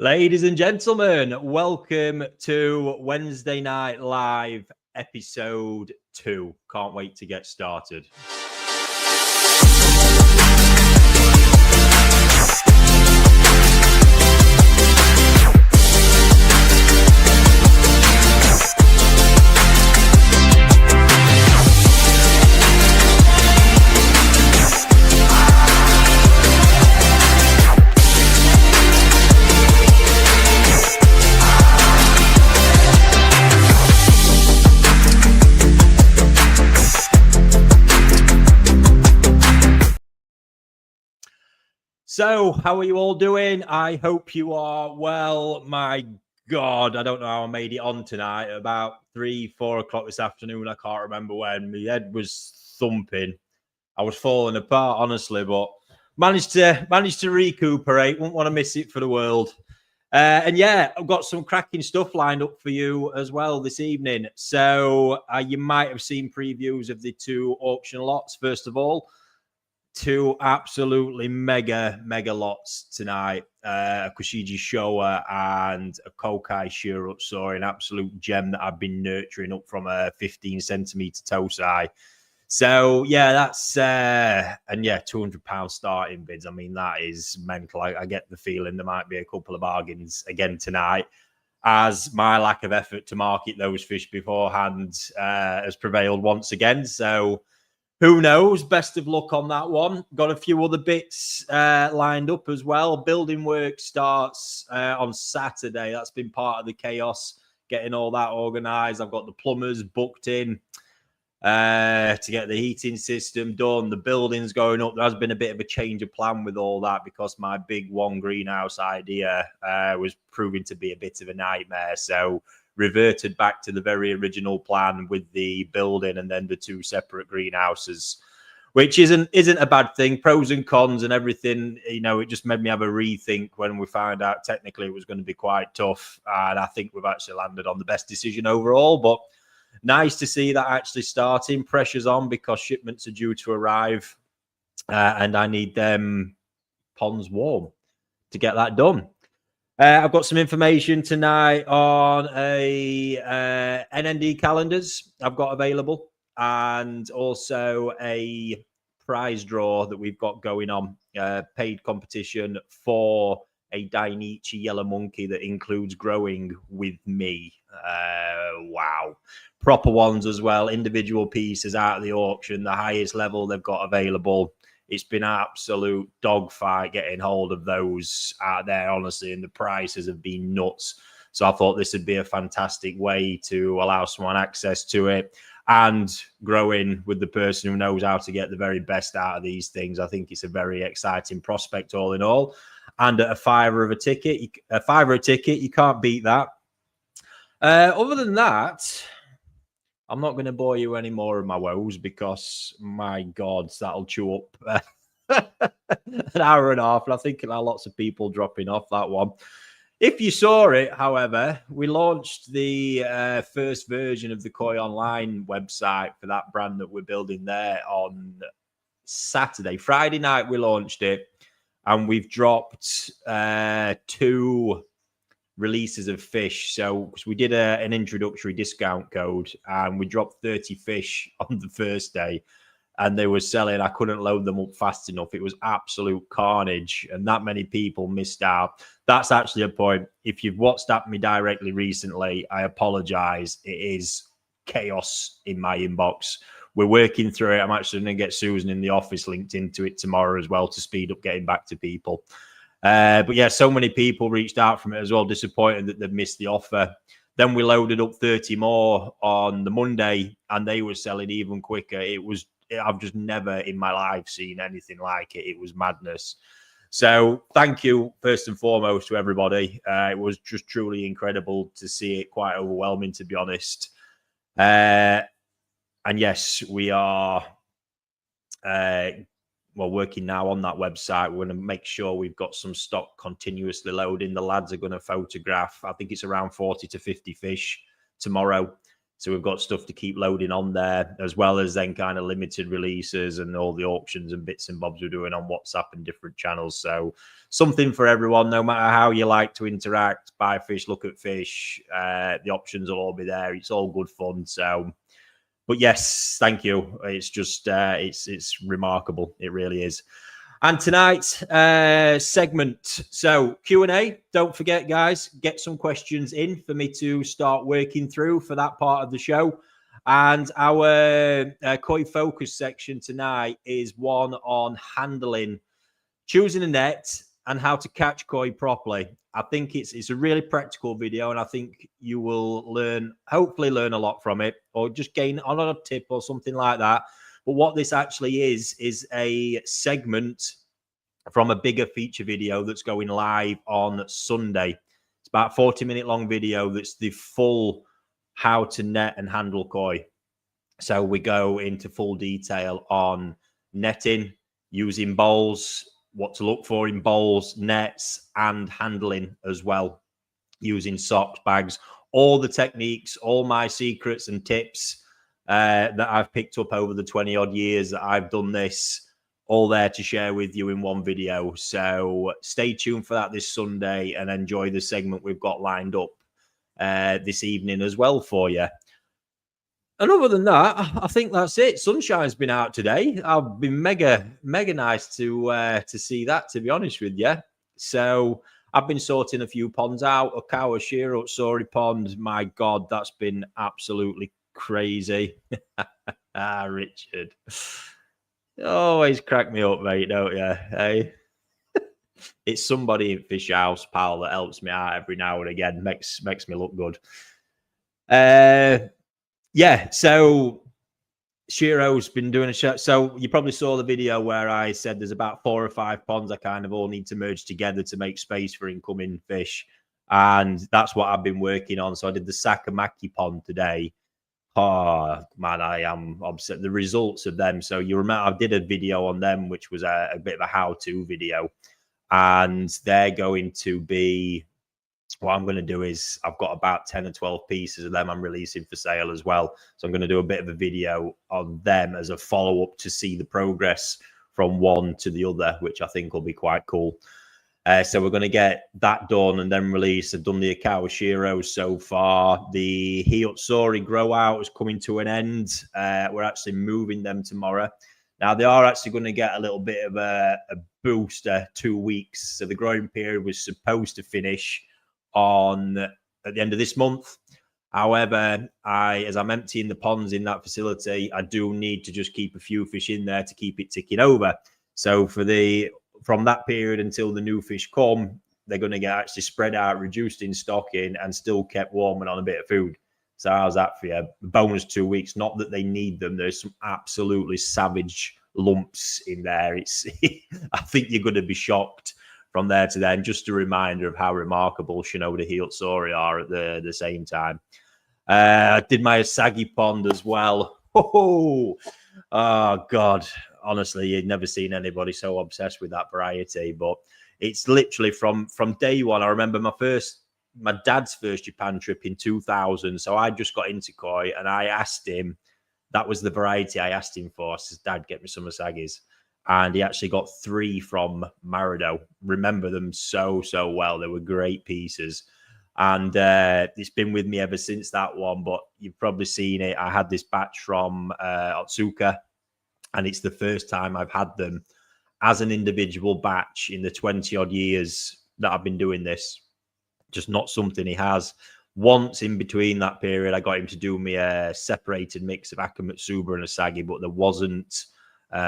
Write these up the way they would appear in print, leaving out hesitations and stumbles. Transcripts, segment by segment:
Ladies and gentlemen, welcome to Wednesday Night Live episode 2. Can't wait to get started. So, how are you all doing? I hope you are well. My God, I don't know how I made it on tonight. About 3-4 o'clock this afternoon, I can't remember when. My head was thumping. I was falling apart, honestly, but managed to recuperate. Wouldn't want to miss it for the world. And yeah, I've got some cracking stuff lined up for you as well this evening. So you might have seen previews of the 2 auction lots. First of all, 2 absolutely mega lots tonight. A Kushiji Showa and a Kokai Shirutsu, an absolute gem that I've been nurturing up from a 15 centimeter Tosai. So yeah, that's and yeah, £200 starting bids. I mean, that is mental. I get the feeling there might be a couple of bargains again tonight, as my lack of effort to market those fish beforehand has prevailed once again. So who knows? Best of luck on that one. Got a few other bits lined up as well. Building work starts on Saturday. That's been part of the chaos, getting all that organised. I've got the plumbers booked in to get the heating system done. The building's going up. There has been a bit of a change of plan with all that because my big one greenhouse idea was proving to be a bit of a nightmare. So reverted back to the very original plan with the building and then the 2 separate greenhouses, which isn't a bad thing. Pros and cons and everything, you know, it just made me have a rethink when we found out technically it was going to be quite tough. And I think we've actually landed on the best decision overall, but nice to see that actually starting. Pressure's on because shipments are due to arrive and I need them ponds warm to get that done. I've got some information tonight on a NND calendars I've got available, and also a prize draw that we've got going on, paid competition for a Dainichi Yellow Monkey that includes growing with me. Wow. Proper ones as well, individual pieces out of the auction, the highest level they've got available. It's been an absolute dogfight getting hold of those out there, honestly, and the prices have been nuts. So I thought this would be a fantastic way to allow someone access to it and growing with the person who knows how to get the very best out of these things. I think it's a very exciting prospect all in all. And at a £5 a ticket, you can't beat that. Other than that, I'm not going to bore you any more of my woes because, my God, that'll chew up an hour and a half. And I think there are lots of people dropping off that one. If you saw it, however, we launched the first version of the Koi Online website for that brand that we're building there on Saturday. Friday night, we launched it, and we've dropped 2 releases of fish. So we did an introductory discount code and we dropped 30 fish on the first day and they were selling. I couldn't load them up fast enough. It was absolute carnage and that many people missed out. That's actually a point. If you've WhatsApped me directly recently, I apologize. It is chaos in my inbox. We're working through it. I'm actually going to get Susan in the office linked into it tomorrow as well to speed up getting back to people. But yeah, so many people reached out from it as well, disappointed that they've missed the offer. Then we loaded up 30 more on the Monday and they were selling even quicker. I've just never in my life seen anything like it. It was madness. So thank you first and foremost to everybody. It was just truly incredible to see it, quite overwhelming to be honest. And yes, we are working now on that website. We're going to make sure we've got some stock continuously loading. The lads are going to photograph, I think it's around 40 to 50 fish tomorrow So we've got stuff to keep loading on there, as well as then kind of limited releases and all the auctions and bits and bobs we're doing on WhatsApp and different channels. So something for everyone, no matter how you like to interact, buy fish, look at fish. The options will all be there. It's all good fun. So, but yes, thank you. It's just, it's remarkable. It really is. And tonight's segment, so Q&A, don't forget, guys, get some questions in for me to start working through for that part of the show. And our Koi Focus section tonight is one on handling, choosing a net, and how to catch koi properly. I think it's a really practical video, and I think you will hopefully learn a lot from it, or just gain a lot of tip or something like that. But what this actually is a segment from a bigger feature video that's going live on Sunday. It's about a 40-minute long video that's the full how to net and handle koi. So we go into full detail on netting, using bowls, what to look for in bowls, nets, and handling as well, using socks, bags, all the techniques, all my secrets and tips that I've picked up over the 20-odd years that I've done this, all there to share with you in one video. So stay tuned for that this Sunday and enjoy the segment we've got lined up this evening as well for you. And other than that, I think that's it. Sunshine's been out today. I've been mega nice to see that, to be honest with you. So I've been sorting a few ponds out. Okawa Shiro, Sori Pond. My God, that's been absolutely crazy. Richard. Always crack me up, mate, don't you? Hey? It's somebody in Fish House, pal, that helps me out every now and again. Makes me look good. Yeah, so Shiro's been doing a show. So you probably saw the video where I said there's about 4 or 5 ponds I kind of all need to merge together to make space for incoming fish. And that's what I've been working on. So I did the Sakamaki pond today. Oh, man, I am upset. The results of them. So you remember I did a video on them, which was a bit of a how-to video. And they're going to be, what I'm going to do is I've got about 10 or 12 pieces of them I'm releasing for sale as well. So I'm going to do a bit of a video on them as a follow-up to see the progress from one to the other, which I think will be quite cool. So we're going to get that done and then release. I've done the Okawa Shiro so far. The Hiyotsuri grow out is coming to an end. We're actually moving them tomorrow. Now, they are actually going to get a little bit of a booster 2 weeks. So the growing period was supposed to finish at the end of this month. However, as I'm emptying the ponds in that facility, I do need to just keep a few fish in there to keep it ticking over. So from that period until the new fish come, they're going to get actually spread out, reduced in stocking, and still kept warm and on a bit of food. So how's that for you? Bonus 2 weeks. Not that they need them. There's some absolutely savage lumps in there. I think you're going to be shocked from there to then. Just a reminder of how remarkable Shinoda Hiyotsuri are at the same time. I did my Asagi pond as well. Oh, God. Honestly, you'd never seen anybody so obsessed with that variety. But it's literally from day one. I remember my dad's first Japan trip in 2000. So I just got into koi and I asked him, that was the variety I asked him for. I said, Dad, get me some Asagis. And he actually got 3 from Marido. Remember them so well. They were great pieces. And it's been with me ever since that one. But you've probably seen it. I had this batch from Otsuka. And it's the first time I've had them as an individual batch in the 20-odd years that I've been doing this. Just not something he has. Once in between that period, I got him to do me a separated mix of Akamatsuba and Asagi, but there wasn't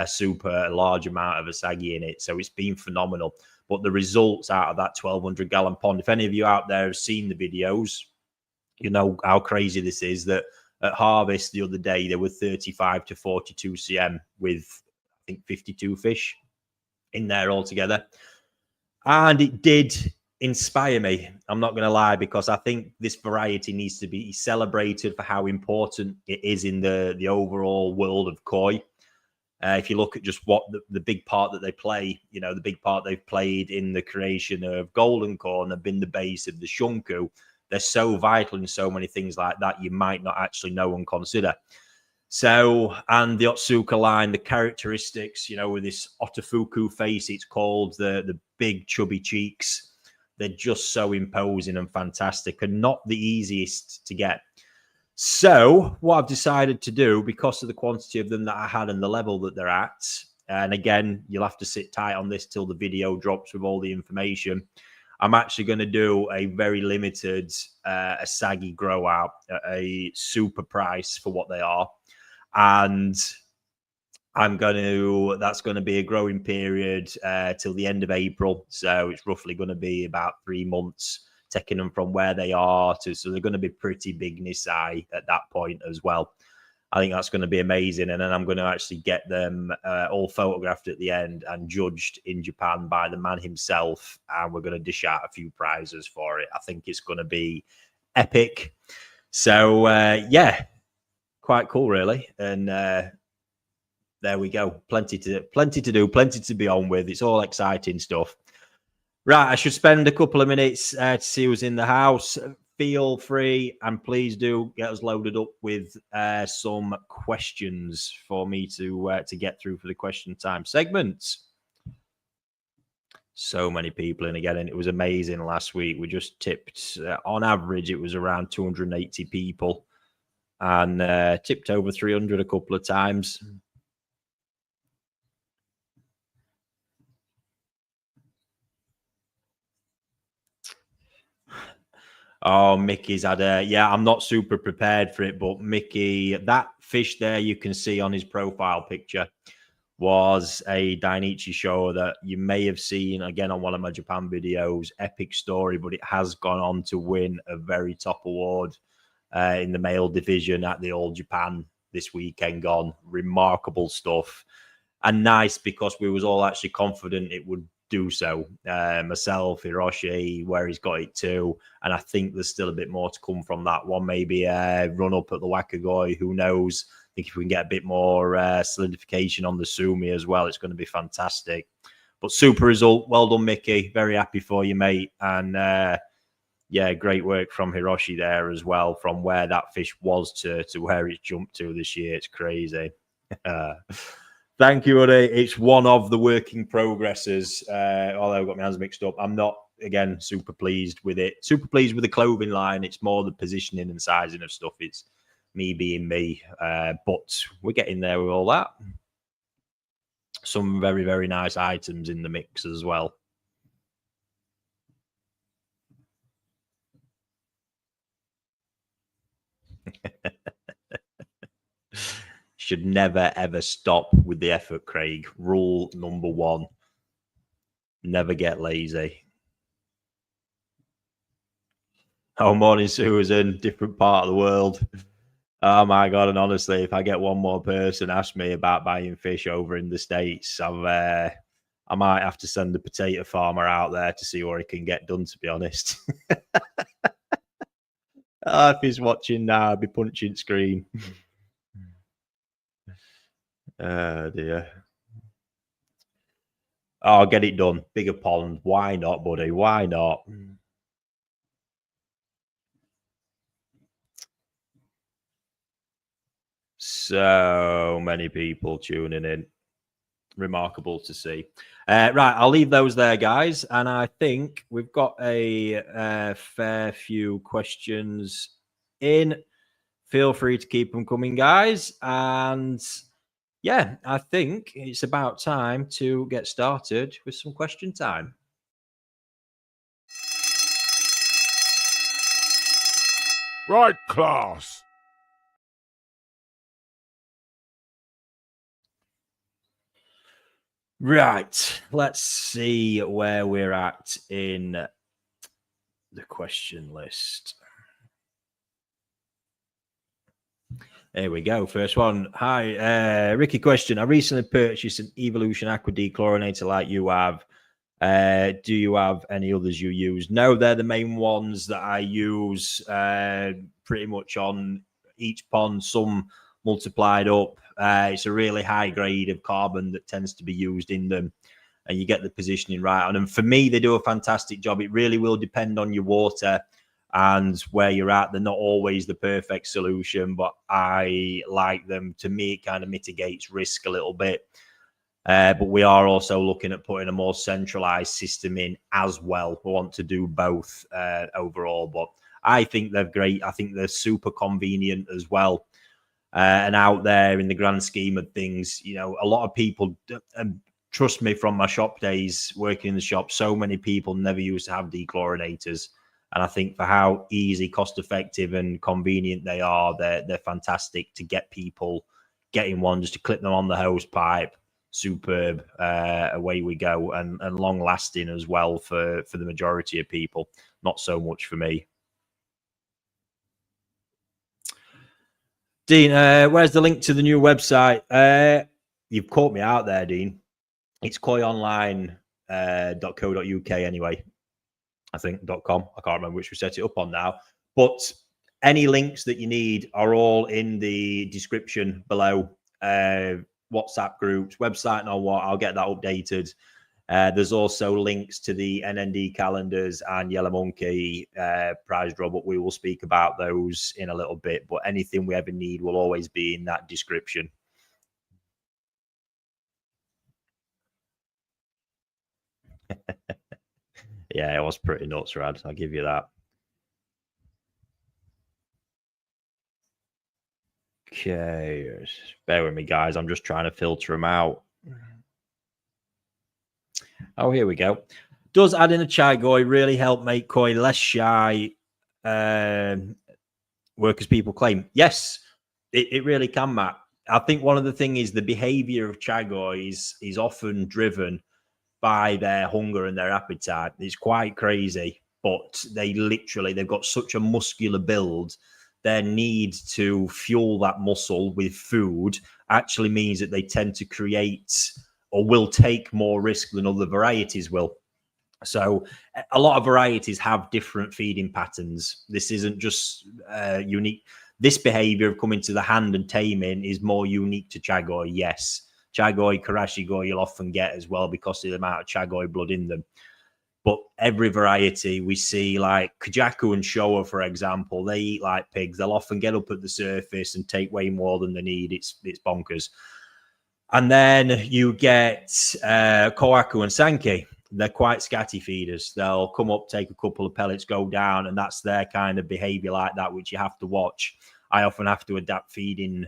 super large amount of Asagi in it. So it's been phenomenal. But the results out of that 1,200-gallon pond, if any of you out there have seen the videos, you know how crazy this is, that at harvest the other day, there were 35 to 42 cm with, I think, 52 fish in there altogether. And it did inspire me. I'm not going to lie, because I think this variety needs to be celebrated for how important it is in the overall world of koi. If you look at just what the big part that they play, you know, the big part they've played in the creation of golden corn have been the base of the shunku. they're so vital in so many things like that you might not actually know and consider. So, and the Otsuka line, the characteristics, you know, with this Otafuku face, it's called, the big chubby cheeks, they're just so imposing and fantastic and not the easiest to get. So what I've decided to do, because of the quantity of them that I had and the level that they're at, and again, you'll have to sit tight on this till the video drops with all the information, I'm actually going to do a very limited Asagi grow out at a super price for what they are. And that's going to be a growing period till the end of April. So it's roughly going to be about 3 months, taking them from where they are to, so they're going to be pretty big Nisai at that point as well. I think that's going to be amazing. And then I'm going to actually get them all photographed at the end and judged in Japan by the man himself. And we're going to dish out a few prizes for it. I think it's going to be epic. So, yeah, quite cool, really. And there we go. Plenty to do, plenty to be on with. It's all exciting stuff. Right, I should spend a couple of minutes to see who's in the house. Feel free, and please do get us loaded up with some questions for me to get through for the question time segments. So many people in again, and it was amazing last week. We just tipped, on average, it was around 280 people, and tipped over 300 a couple of times. Oh, Mickey's had I'm not super prepared for it, but Mickey, that fish there you can see on his profile picture was a Dainichi Showa that you may have seen again on one of my Japan videos. Epic story, but it has gone on to win a very top award in the male division at the All Japan this weekend gone. Remarkable stuff. And nice, because we was all actually confident it would do so. Myself, Hiroshi, where he's got it to, and I think there's still a bit more to come from that one. Maybe run up at the Wakagoi, who knows? I think if we can get a bit more solidification on the Sumi as well, it's going to be fantastic. But super result. Well done, Mickey. Very happy for you, mate. And yeah, great work from Hiroshi there as well, from where that fish was to where it's jumped to this year. It's crazy. Thank you, Uddy. It's one of the working progresses. Although I've got my hands mixed up, I'm not, again, super pleased with it. Super pleased with the clothing line. It's more the positioning and sizing of stuff. It's me being me. But we're getting there with all that. Some very, very nice items in the mix as well. Should never, ever stop with the effort, Craig. Rule number 1. Never get lazy. Oh, morning, Susan. Different part of the world. Oh, my God. And honestly, if I get one more person ask me about buying fish over in the States, I might have to send the potato farmer out there to see what he can get done, to be honest. If he's watching now, I'd be punching screen. Oh, dear. Oh, get it done. Bigger pond. Why not, buddy? Why not? So many people tuning in. Remarkable to see. Right, I'll leave those there, guys. And I think we've got a fair few questions in. Feel free to keep them coming, guys. And yeah, I think it's about time to get started with some question time. Right, class. Right, let's see where we're at in the question list. There we go. First one. Hi, Ricky. Question. I recently purchased an Evolution Aqua Dechlorinator like you have. Do you have any others you use? No, they're the main ones that I use pretty much on each pond, some multiplied up. It's a really high grade of carbon that tends to be used in them, and you get the positioning right on them. For me, they do a fantastic job. It really will depend on your water and where you're at, they're not always the perfect solution, but I like them. To me, it kind of mitigates risk a little bit. But we are also looking at putting a more centralized system in as well. We want to do both overall, but I think they're great. I think they're super convenient as well. And out there in the grand scheme of things, you know, a lot of people, and trust me, from my shop days working in the shop, so many people never used to have dechlorinators. And I think for how easy, cost effective and convenient they are, they're fantastic to get people getting one, just to clip them on the hose pipe. Superb. Away we go, and long lasting as well for the majority of people. Not so much for me. Dean, where's the link to the new website? You've caught me out there, Dean. It's koionline.co.uk anyway. I think .com. I can't remember which we set it up on now. But any links that you need are all in the description below. WhatsApp groups, website and all what. I'll get that updated. There's also links to the NND calendars and Yellow Monkey prize draw, but we will speak about those in a little bit. But anything we ever need will always be in that description. Yeah, it was pretty nuts, Rad. I'll give you that. Okay, bear with me, guys. I'm just trying to filter them out. Oh, here we go. Does adding a Chagoi really help make koi less shy, work as people claim? Yes, it really can, Matt. I think one of the things is the behavior of Chagoi is often driven by their hunger and their appetite. It's quite crazy, but they've got such a muscular build. Their need to fuel that muscle with food actually means that they tend to create or will take more risk than other varieties will. So a lot of varieties have different feeding patterns. This isn't just unique. This behavior of coming to the hand and taming is more unique to Chagoi, yes. Chagoi, Karashigoi you'll often get as well because of the amount of Chagoi blood in them. But every variety we see, like Kajaku and Showa, for example, they eat like pigs. They'll often get up at the surface and take way more than they need. It's bonkers. And then you get Kohaku and Sankey. They're quite scatty feeders. They'll come up, take a couple of pellets, go down, and that's their kind of behavior like that, which you have to watch. I often have to adapt feeding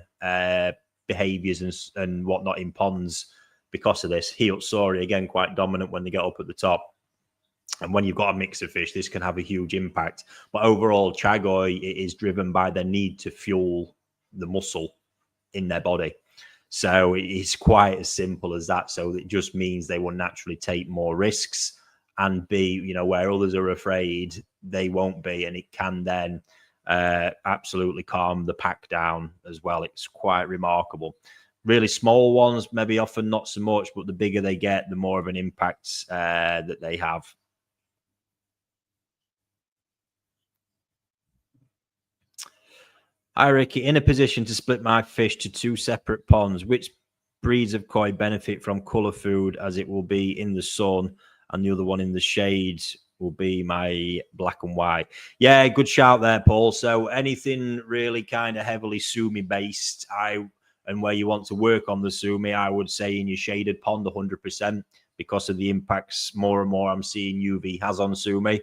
behaviors and whatnot in ponds because of this. Hiyotsori, again, quite dominant when they get up at the top. And when you've got a mix of fish, this can have a huge impact. But overall, Chagoi is driven by their need to fuel the muscle in their body. So it's quite as simple as that. So it just means they will naturally take more risks and be, you know, where others are afraid, they won't be. And it can then absolutely calm the pack down as well. It's quite remarkable. Really small ones, maybe often not so much, but the bigger they get, the more of an impact that they have. Hi, Ricky. In a position to split my fish to 2 separate ponds, which breeds of koi benefit from colour food as it will be in the sun and the other one in the shade will be my black and white? Yeah, good shout there, Paul. So anything really kind of heavily sumi based, and where you want to work on the sumi, I would say in your shaded pond 100% because of the impacts more and more I'm seeing UV has on sumi.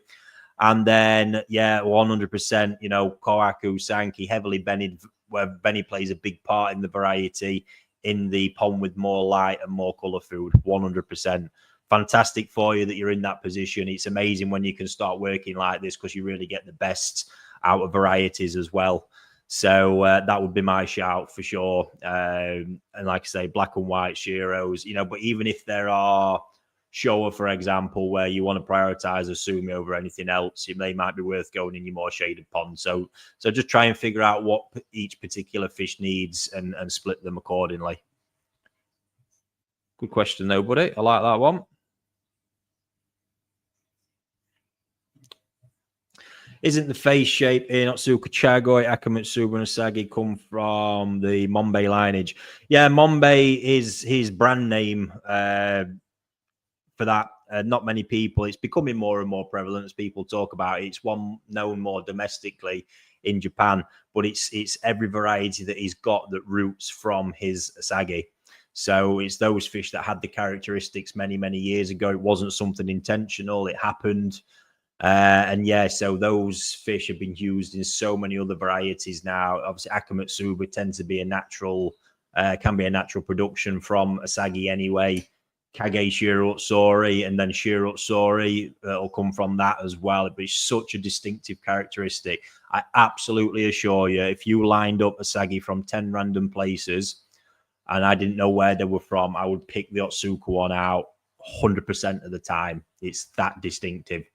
And then, yeah, 100%, you know, Kohaku, Sankey, heavily Benny, where Benny plays a big part in the variety in the pond with more light and more colour food, 100%. Fantastic for you that you're in that position. It's amazing when you can start working like this because you really get the best out of varieties as well. So that would be my shout for sure. And like I say, black and white Shiros, you know, but even if there are Showa, for example, where you want to prioritize a sumi over anything else, they might be worth going in your more shaded pond. So just try and figure out what each particular fish needs and split them accordingly. Good question though, buddy. I like that one. Isn't the face shape in Otsuka Chagoi, Akamatsuba, and Asagi come from the Mombay lineage? Yeah, Mombay is his brand name for that. not many people. It's becoming more and more prevalent as people talk about it. It's one known more domestically in Japan, but it's every variety that he's got that roots from his asagi. So it's those fish that had the characteristics many, many years ago. It wasn't something intentional. It happened. And yeah, so those fish have been used in so many other varieties now. Obviously, Akamatsuba tends to be a natural, can be a natural production from asagi anyway. Kage Shirotsori and then Shirotsori will come from that as well. But it's such a distinctive characteristic. I absolutely assure you, if you lined up asagi from 10 random places and I didn't know where they were from, I would pick the Otsuka one out 100% of the time. It's that distinctive.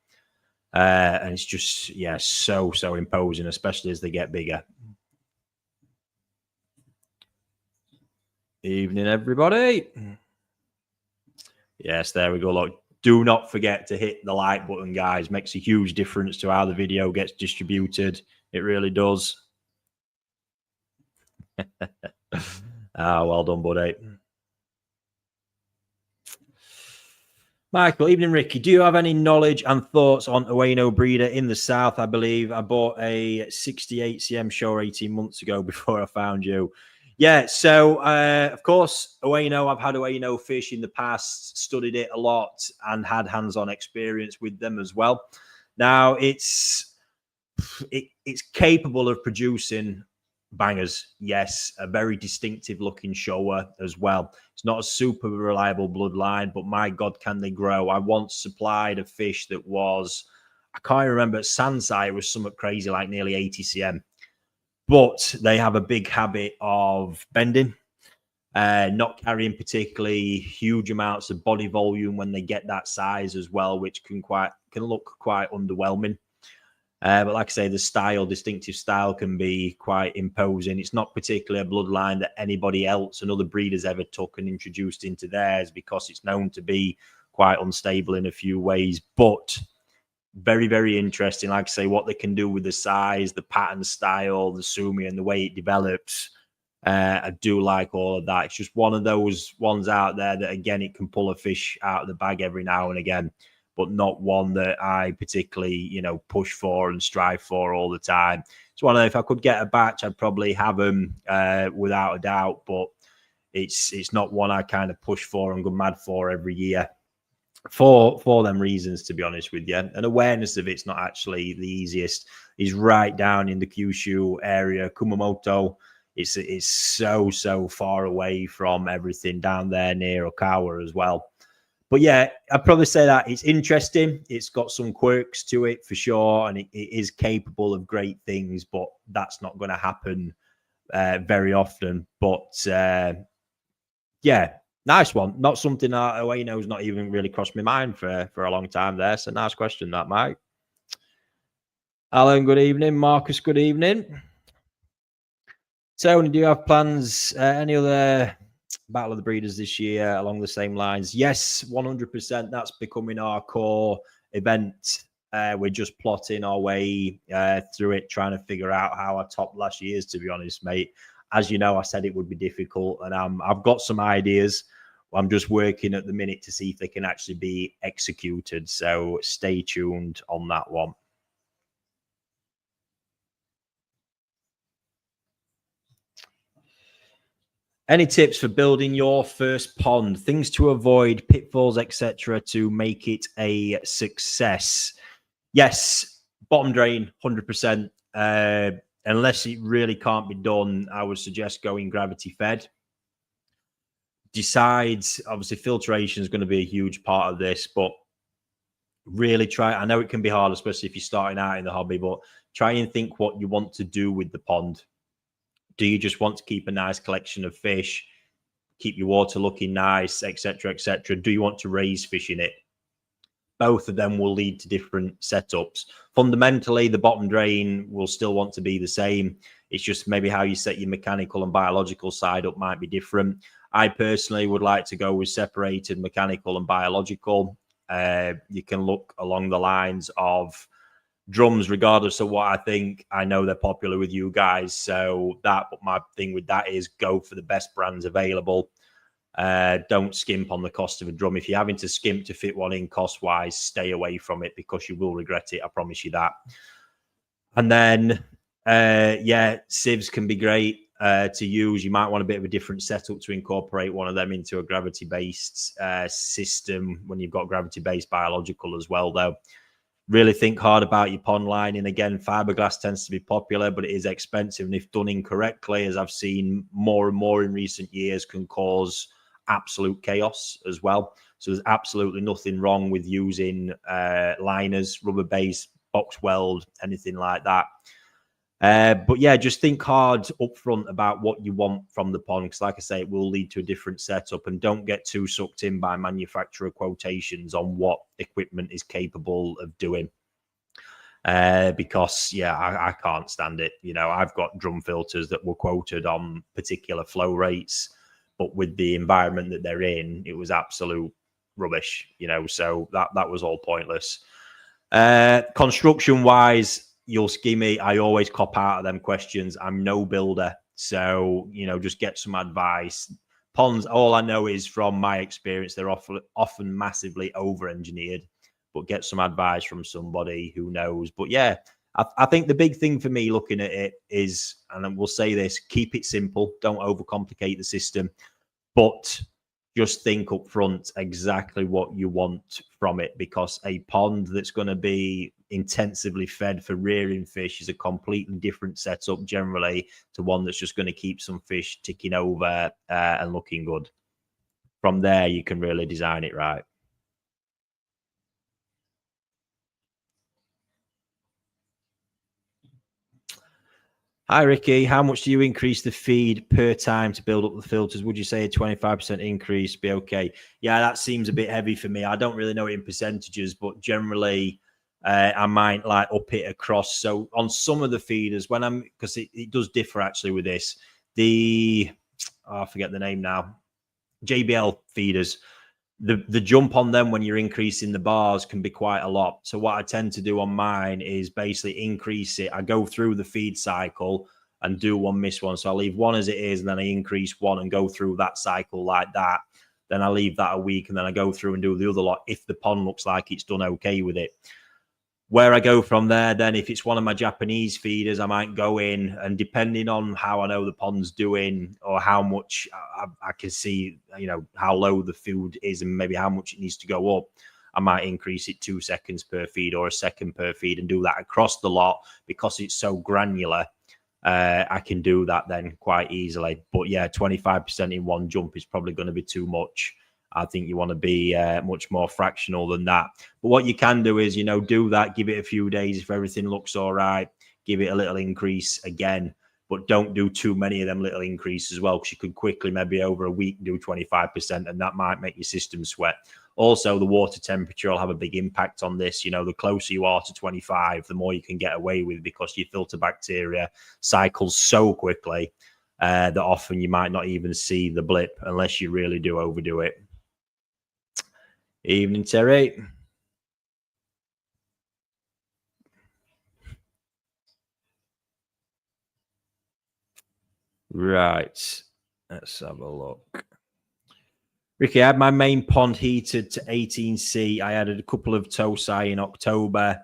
And it's just, yeah, so imposing, especially as they get bigger. Evening, everybody. Yes, there we go. Look, do not forget to hit the like button, guys. Makes a huge difference to how the video gets distributed. It really does. Well done, buddy. Michael, evening, Ricky. Do you have any knowledge and thoughts on Ueno breeder in the south? I believe I bought a 68 cm Showa 18 months ago before I found you. Yeah, so of course, Ueno, I've had Ueno fish in the past, studied it a lot and had hands-on experience with them as well. Now, it's capable of producing bangers, yes, a very distinctive looking Showa as well. It's not a super reliable bloodline, but my God, can they grow? I once supplied a fish that was, I can't remember, at Sansai, it was something crazy, like nearly 80 cm. But they have a big habit of bending, not carrying particularly huge amounts of body volume when they get that size as well, which can look quite underwhelming. But like I say, the distinctive style can be quite imposing. It's not particularly a bloodline that anybody else and other breeders ever took and introduced into theirs because it's known to be quite unstable in a few ways. But very, very interesting. Like I say, what they can do with the size, the pattern style, the sumi, and the way it develops. I do like all of that. It's just one of those ones out there that, again, it can pull a fish out of the bag every now and again, but not one that I particularly, push for and strive for all the time. It's one of, if I could get a batch, I'd probably have them without a doubt, but it's not one I kind of push for and go mad for every year for them reasons, to be honest with you. And awareness of it's not actually the easiest. He's right down in the Kyushu area, Kumamoto. It's so far away from everything down there near Okawa as well. But yeah, I'd probably say that it's interesting. It's got some quirks to it for sure, and it is capable of great things, but that's not going to happen very often. But yeah, nice one. Not something that Ueno's not even really crossed my mind for a long time there. So nice question, that, Mike. Alan, good evening. Marcus, good evening. Tony, do you have plans, any other Battle of the Breeders this year along the same lines? Yes, 100%. That's becoming our core event. We're just plotting our way through it, trying to figure out how I topped last year's, to be honest, mate. As you know, I said it would be difficult, and I've got some ideas. I'm just working at the minute to see if they can actually be executed. So stay tuned on that one. Any tips for building your first pond? Things to avoid, pitfalls, etc., to make it a success? Yes, bottom drain, 100%. Unless it really can't be done, I would suggest going gravity fed. Decides, obviously, filtration is going to be a huge part of this, but really try. I know it can be hard, especially if you're starting out in the hobby, but try and think what you want to do with the pond. Do you just want to keep a nice collection of fish, keep your water looking nice, etc., etc.? Do you want to raise fish in it? Both of them will lead to different setups. Fundamentally, the bottom drain will still want to be the same. It's just maybe how you set your mechanical and biological side up might be different. I personally would like to go with separated mechanical and biological. You can look along the lines of drums, regardless of what I think. I know they're popular with you guys, so that, but my thing with that is go for the best brands available. Don't skimp on the cost of a drum. If you're having to skimp to fit one in cost-wise, stay away from it because you will regret it. I promise you that. And then, sieves can be great to use. You might want a bit of a different setup to incorporate one of them into a gravity-based system when you've got gravity-based biological as well, though. Really think hard about your pond lining. Again, fiberglass tends to be popular, but it is expensive. And if done incorrectly, as I've seen more and more in recent years, can cause absolute chaos as well. So there's absolutely nothing wrong with using liners, rubber base, box weld, anything like that. But yeah, just think hard up front about what you want from the pond, because like I say, it will lead to a different setup, and don't get too sucked in by manufacturer quotations on what equipment is capable of doing. Because yeah, I can't stand it. You know, I've got drum filters that were quoted on particular flow rates, but with the environment that they're in, it was absolute rubbish, you know, so that was all pointless. Construction wise, you'll ski me. I always cop out of them questions. I'm no builder. So, you know, just get some advice. Ponds, all I know is from my experience, they're often massively over-engineered, but get some advice from somebody who knows. But yeah, I think the big thing for me looking at it is, and we'll say this, keep it simple. Don't overcomplicate the system, but just think up front exactly what you want from it, because a pond that's going to be intensively fed for rearing fish is a completely different setup generally to one that's just going to keep some fish ticking over and looking good. From there, you can really design it right. Hi, Ricky. How much do you increase the feed per time to build up the filters? Would you say a 25% increase be okay? Yeah, that seems a bit heavy for me. I don't really know it in percentages, but generally I might like up it across. So on some of the feeders, when I'm, because it does differ actually with this, I forget the name now, JBL feeders, the jump on them when you're increasing the bars can be quite a lot. So what I tend to do on mine is basically increase it. I go through the feed cycle and do one, miss one. So I leave one as it is, and then I increase one and go through that cycle like that. Then I leave that a week, and then I go through and do the other lot if the pond looks like it's done okay with it. Where I go from there, then if it's one of my Japanese feeders, I might go in, and depending on how I know the pond's doing or how much I can see, you know, how low the food is and maybe how much it needs to go up, I might increase it 2 seconds per feed or a second per feed and do that across the lot. Because it's so granular, I can do that then quite easily. But yeah, 25% in one jump is probably going to be too much. I think you want to be much more fractional than that. But what you can do is, you know, do that, give it a few days. If everything looks all right, give it a little increase again. But don't do too many of them little increases as well, because you could quickly, maybe over a week, do 25%, and that might make your system sweat. Also, the water temperature will have a big impact on this. You know, the closer you are to 25, the more you can get away with, because your filter bacteria cycles so quickly that often you might not even see the blip unless you really do overdo it. Evening, Terry. Right. Let's have a look. Ricky, I had my main pond heated to 18C. I added a couple of Tosai in October.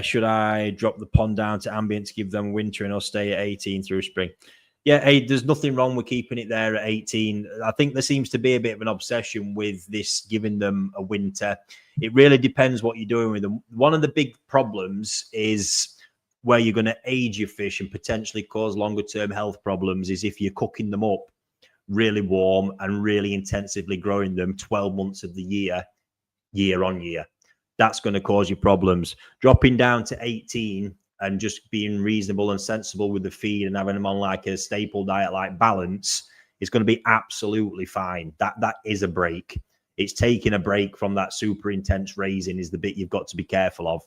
Should I drop the pond down to ambient to give them wintering, or stay at 18 through spring? Yeah, hey, there's nothing wrong with keeping it there at 18. I think there seems to be a bit of an obsession with this, giving them a winter. It really depends what you're doing with them. One of the big problems is where you're going to age your fish and potentially cause longer term health problems is if you're cooking them up really warm and really intensively growing them 12 months of the year on year. That's going to cause you problems. Dropping down to 18 and just being reasonable and sensible with the feed and having them on like a staple diet like Balance is going to be absolutely fine. That is a break. It's taking a break from that super intense raising is the bit you've got to be careful of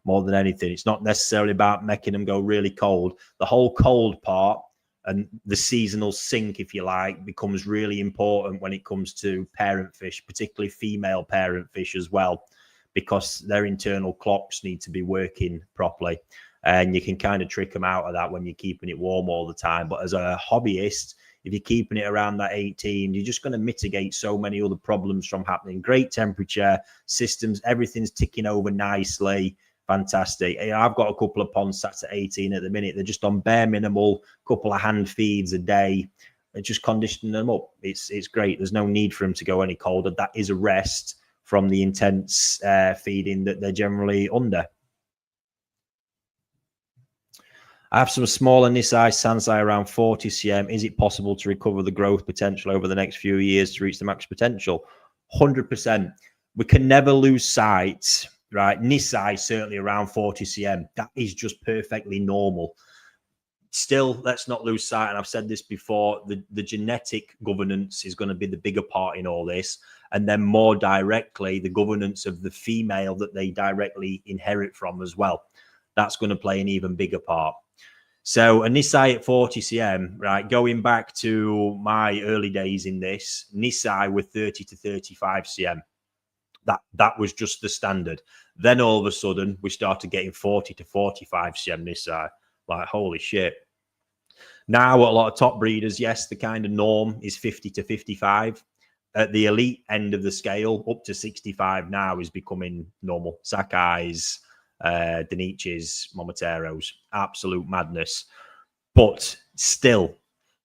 more than anything. It's not necessarily about making them go really cold. The whole cold part and the seasonal sink, if you like, becomes really important when it comes to parent fish, particularly female parent fish as well, because their internal clocks need to be working properly. And you can kind of trick them out of that when you're keeping it warm all the time. But as a hobbyist, if you're keeping it around that 18, you're just going to mitigate so many other problems from happening. Great temperature, systems, everything's ticking over nicely. Fantastic. I've got a couple of ponds sat at 18 at the minute. They're just on bare minimal, couple of hand feeds a day. They're just conditioning them up. It's great. There's no need for them to go any colder. That is a rest from the intense feeding that they're generally under. I have some smaller Nisai Sansai around 40 cm. Is it possible to recover the growth potential over the next few years to reach the max potential? 100%. We can never lose sight, right? Nisai certainly around 40 cm. That is just perfectly normal. Still, let's not lose sight, and I've said this before, the genetic governance is going to be the bigger part in all this, and then more directly, the governance of the female that they directly inherit from as well. That's going to play an even bigger part. So a Nisai at 40 cm, right, going back to my early days in this, Nisai with 30 to 35 cm. That was just the standard. Then all of a sudden, we started getting 40 to 45 cm Nisai. Like, holy shit. Now, a lot of top breeders, yes, the kind of norm is 50 to 55. At the elite end of the scale, up to 65 now is becoming normal. Sakai's, Denich's, Momotero's, absolute madness. But still,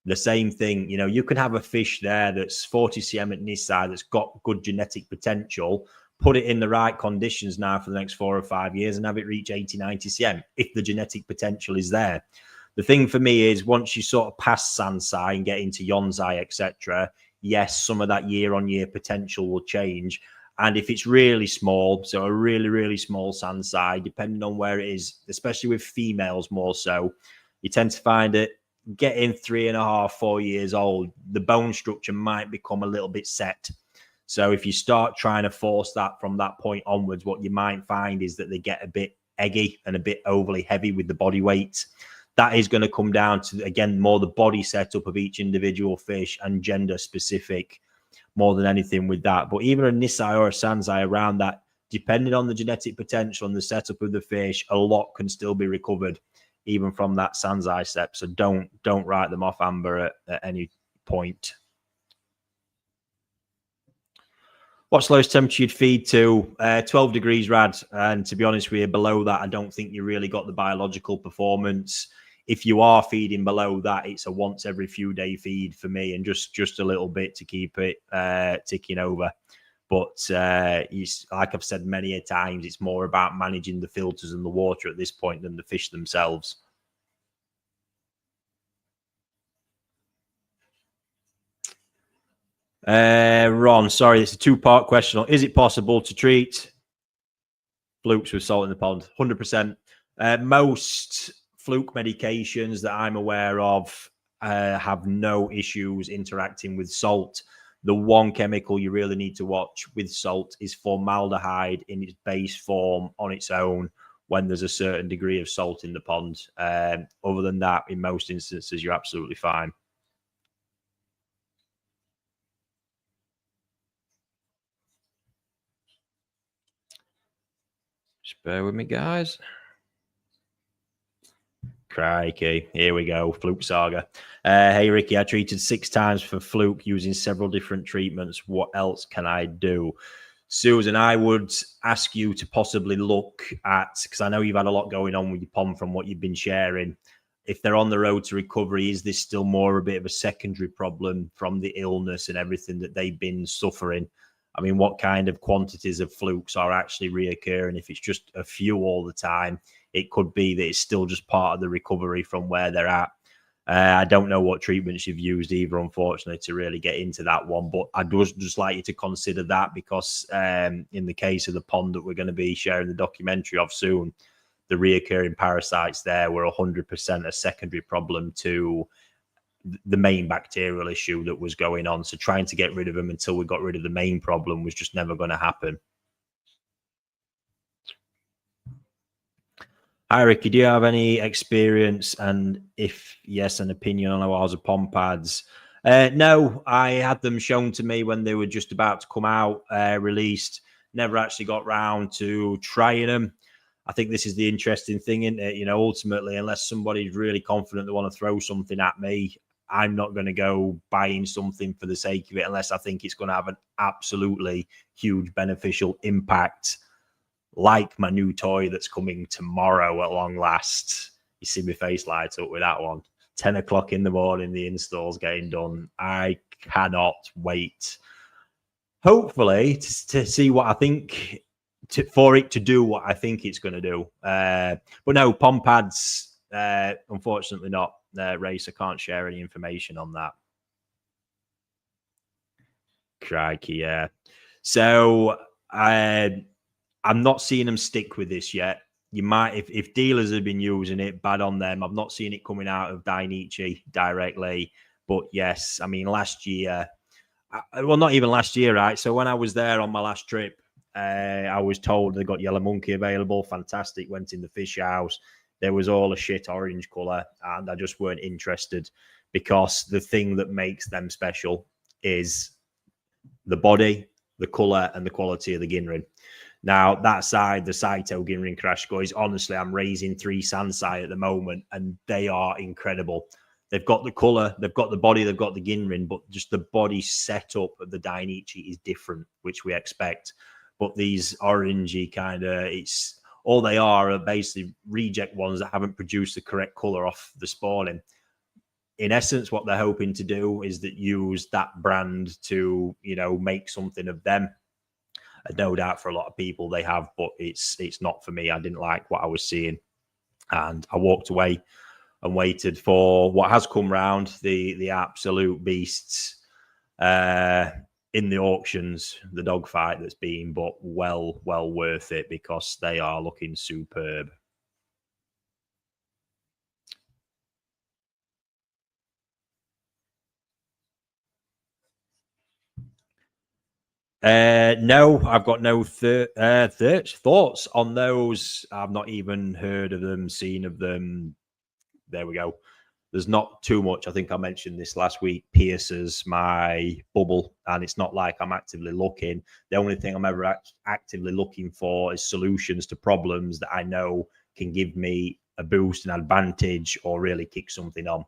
the same thing. You know, you can have a fish there that's 40 cm at Nisai that's got good genetic potential, put it in the right conditions now for the next 4 or 5 years and have it reach 80, 90 cm if the genetic potential is there. The thing for me is once you sort of pass Sansai and get into Yonsai, etc., yes, some of that year-on-year potential will change. And if it's really small, so a really, really small Sansai, depending on where it is, especially with females more so, you tend to find it getting 3.5, 4 years old, the bone structure might become a little bit set. So if you start trying to force that from that point onwards, what you might find is that they get a bit eggy and a bit overly heavy with the body weight. That is going to come down to, again, more the body setup of each individual fish and gender specific more than anything with that. But even a Nisai or a Sansai around that, depending on the genetic potential and the setup of the fish, a lot can still be recovered even from that Sansai step. So don't write them off, Amber, at any point. What's lowest temperature you'd feed to? 12 degrees rad. And to be honest with you, below that, I don't think you really got the biological performance. If you are feeding below that, it's a once every few day feed for me, and just a little bit to keep it ticking over. But like I've said many a times, it's more about managing the filters and the water at this point than the fish themselves. Ron, sorry, it's a two-part question. Is it possible to treat flukes with salt in the pond? 100%. Most fluke medications that I'm aware of have no issues interacting with salt. The one chemical you really need to watch with salt is formaldehyde in its base form on its own when there's a certain degree of salt in the pond. Other than that, in most instances, you're absolutely fine. Just bear with me, guys. Crikey, here we go, fluke saga. Hey, Ricky, I treated 6 times for fluke using several different treatments. What else can I do? Susan, I would ask you to possibly look at, because I know you've had a lot going on with your pond from what you've been sharing. If they're on the road to recovery, is this still more a bit of a secondary problem from the illness and everything that they've been suffering? I mean, what kind of quantities of flukes are actually reoccurring? If it's just a few all the time, it could be that it's still just part of the recovery from where they're at. I don't know what treatments you've used either, unfortunately, to really get into that one. But I'd just like you to consider that because in the case of the pond that we're going to be sharing the documentary of soon, the reoccurring parasites there were 100% a secondary problem to the main bacterial issue that was going on. So trying to get rid of them until we got rid of the main problem was just never going to happen. Hi, Ricky, do you have any experience, and if yes, an opinion on Awaza pond pads? No, I had them shown to me when they were just about to come out, released. Never actually got round to trying them. I think this is the interesting thing, isn't it? You know, ultimately, unless somebody's really confident they want to throw something at me, I'm not going to go buying something for the sake of it unless I think it's going to have an absolutely huge beneficial impact, like my new toy that's coming tomorrow at long last. You see my face light up with that one. 10 o'clock in the morning, the install's getting done. I cannot wait. Hopefully to see what I think, for it to do what I think it's going to do. But no, pom pads, unfortunately not. Race, I can't share any information on that. Crikey, yeah. So I'm not seeing them stick with this yet. You might, if dealers have been using it, bad on them. I've not seen it coming out of Dainichi directly. But yes, I mean, last year, well, not even last year, right? So when I was there on my last trip, I was told they got Yellow Monkey available. Fantastic. Went in the fish house. There was all a shit orange color, and I just weren't interested, because the thing that makes them special is the body, the color, and the quality of the Ginrin. Now, that side, the Saito Ginrin Crash Goys, honestly, I'm raising 3 Sansai at the moment, and they are incredible. They've got the color, they've got the body, they've got the Ginrin, but just the body setup of the Dainichi is different, which we expect. But these orangey kind of, it's all they are basically reject ones that haven't produced the correct color off the spawning. In essence, what they're hoping to do is that use that brand to, you know, make something of them. No doubt for a lot of people they have, but it's not for me. I didn't like what I was seeing, and I walked away and waited for what has come round, the absolute beasts in the auctions, the dogfight that's been, but well worth it, because they are looking superb. No, I've got no thoughts on those. I've not even heard of them, seen of them. There we go. There's not too much. I think I mentioned this last week. Pierces my bubble, and it's not like I'm actively looking. The only thing I'm ever actively looking for is solutions to problems that I know can give me a boost, an advantage, or really kick something on.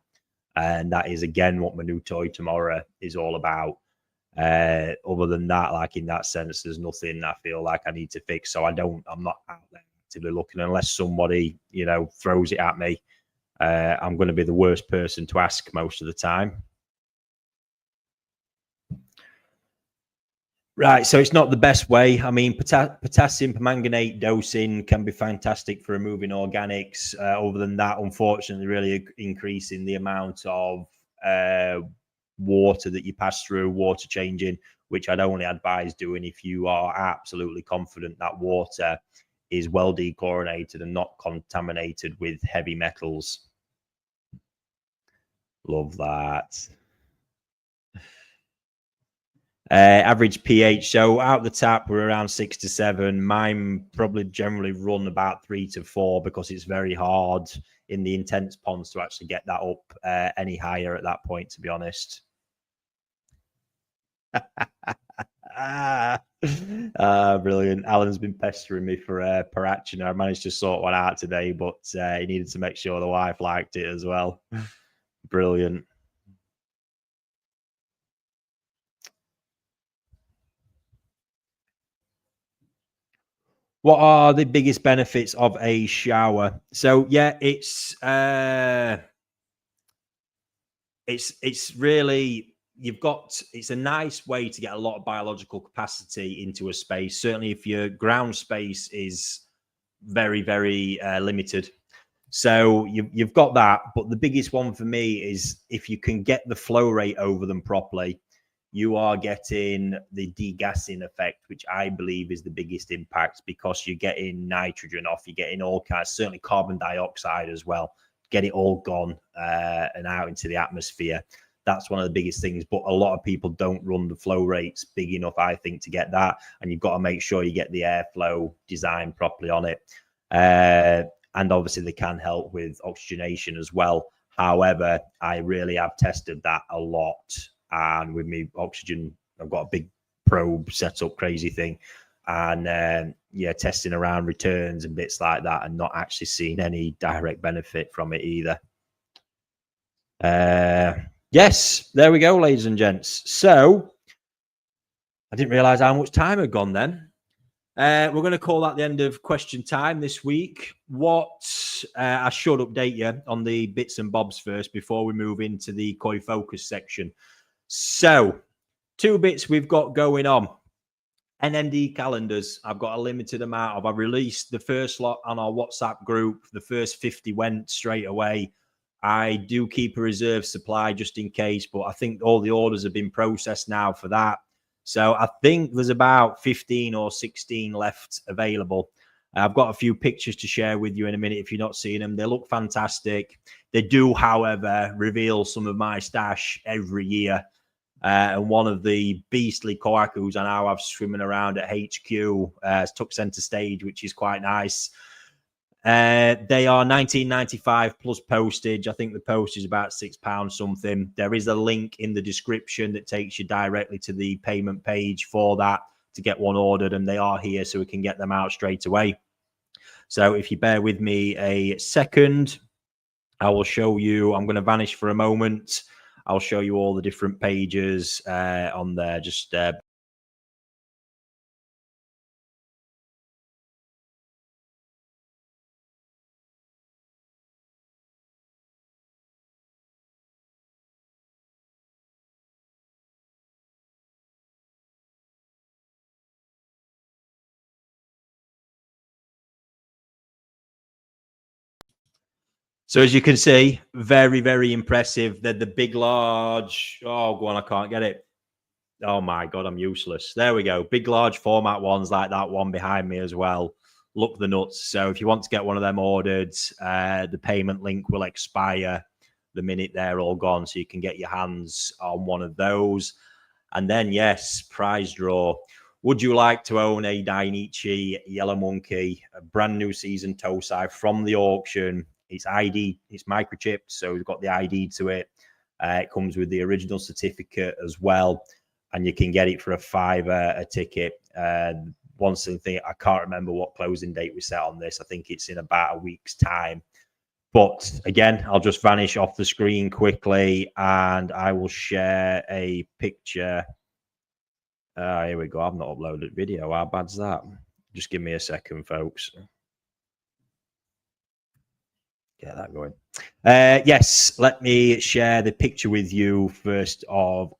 And that is, again, what my new toy tomorrow is all about. Other than that, like in that sense, there's nothing I feel like I need to fix. So I'm not out there actively looking, unless somebody, you know, throws it at me. I'm going to be the worst person to ask most of the time. Right, so it's not the best way. I mean, potassium permanganate dosing can be fantastic for removing organics. Other than that, unfortunately, really increasing the amount of water that you pass through, water changing, which I'd only advise doing if you are absolutely confident that water is well dechlorinated and not contaminated with heavy metals. Love that. Average pH. So out the tap, we're around 6 to 7. Mine probably generally run about 3 to 4, because it's very hard in the intense ponds to actually get that up any higher at that point, to be honest. Brilliant. Alan's been pestering me for Parachina. I managed to sort one out today, but he needed to make sure the wife liked it as well. Brilliant. What are the biggest benefits of a shower? So yeah, it's really, it's a nice way to get a lot of biological capacity into a space. Certainly if your ground space is very limited. So you've got that, but the biggest one for me is if you can get the flow rate over them properly, you are getting the degassing effect, which I believe is the biggest impact, because you're getting nitrogen off, you're getting all kinds, certainly carbon dioxide as well, get it all gone and out into the atmosphere. That's one of the biggest things, but a lot of people don't run the flow rates big enough, I think, to get that, and you've got to make sure you get the airflow designed properly on it. And obviously they can help with oxygenation as well. However, I really have tested that a lot. And with me oxygen, I've got a big probe set up, crazy thing. And yeah, testing around returns and bits like that, and not actually seeing any direct benefit from it either. Yes, there we go, ladies and gents. So I didn't realize how much time had gone then. We're going to call that the end of question time this week. What I should update you on the bits and bobs first before we move into the Koi Focus section. So, two bits we've got going on. NND calendars. I've got a limited amount of. I released the first lot on our WhatsApp group. The first 50 went straight away. I do keep a reserve supply just in case, but I think all the orders have been processed now for that. So I think there's about 15 or 16 left available. I've got a few pictures to share with you in a minute if you're not seeing them. They look fantastic. They do, however, reveal some of my stash every year. And one of the beastly koakus I now have swimming around at HQ took center stage, which is quite nice. They are $19.95 plus postage. I think the postage is about £6 something. There is a link in the description that takes you directly to the payment page for that to get one ordered, and they are here so we can get them out straight away. So if you bear with me a second, I will show you. I'm going to vanish for a moment. I'll show you all the different pages on there. Just so as you can see, very, very impressive. They're the big, large. Oh, go on, I can't get it. Oh my God, I'm useless. There we go. Big, large format ones like that one behind me as well. Look the nuts. So if you want to get one of them ordered, the payment link will expire the minute they're all gone. So you can get your hands on one of those. And then, yes, prize draw. Would you like to own a Dainichi Yellow Monkey, a brand new season Tosai from the auction? It's ID, it's microchipped, so we've got the ID to it. It comes with the original certificate as well, and you can get it for $5 a ticket. One thing, I can't remember what closing date we set on this. I think it's in about a week's time. But again, I'll just vanish off the screen quickly, and I will share a picture. Here we go. I've not uploaded video. How bad's that? Just give me a second, folks. Get that going. Yes, let me share the picture with you first of all.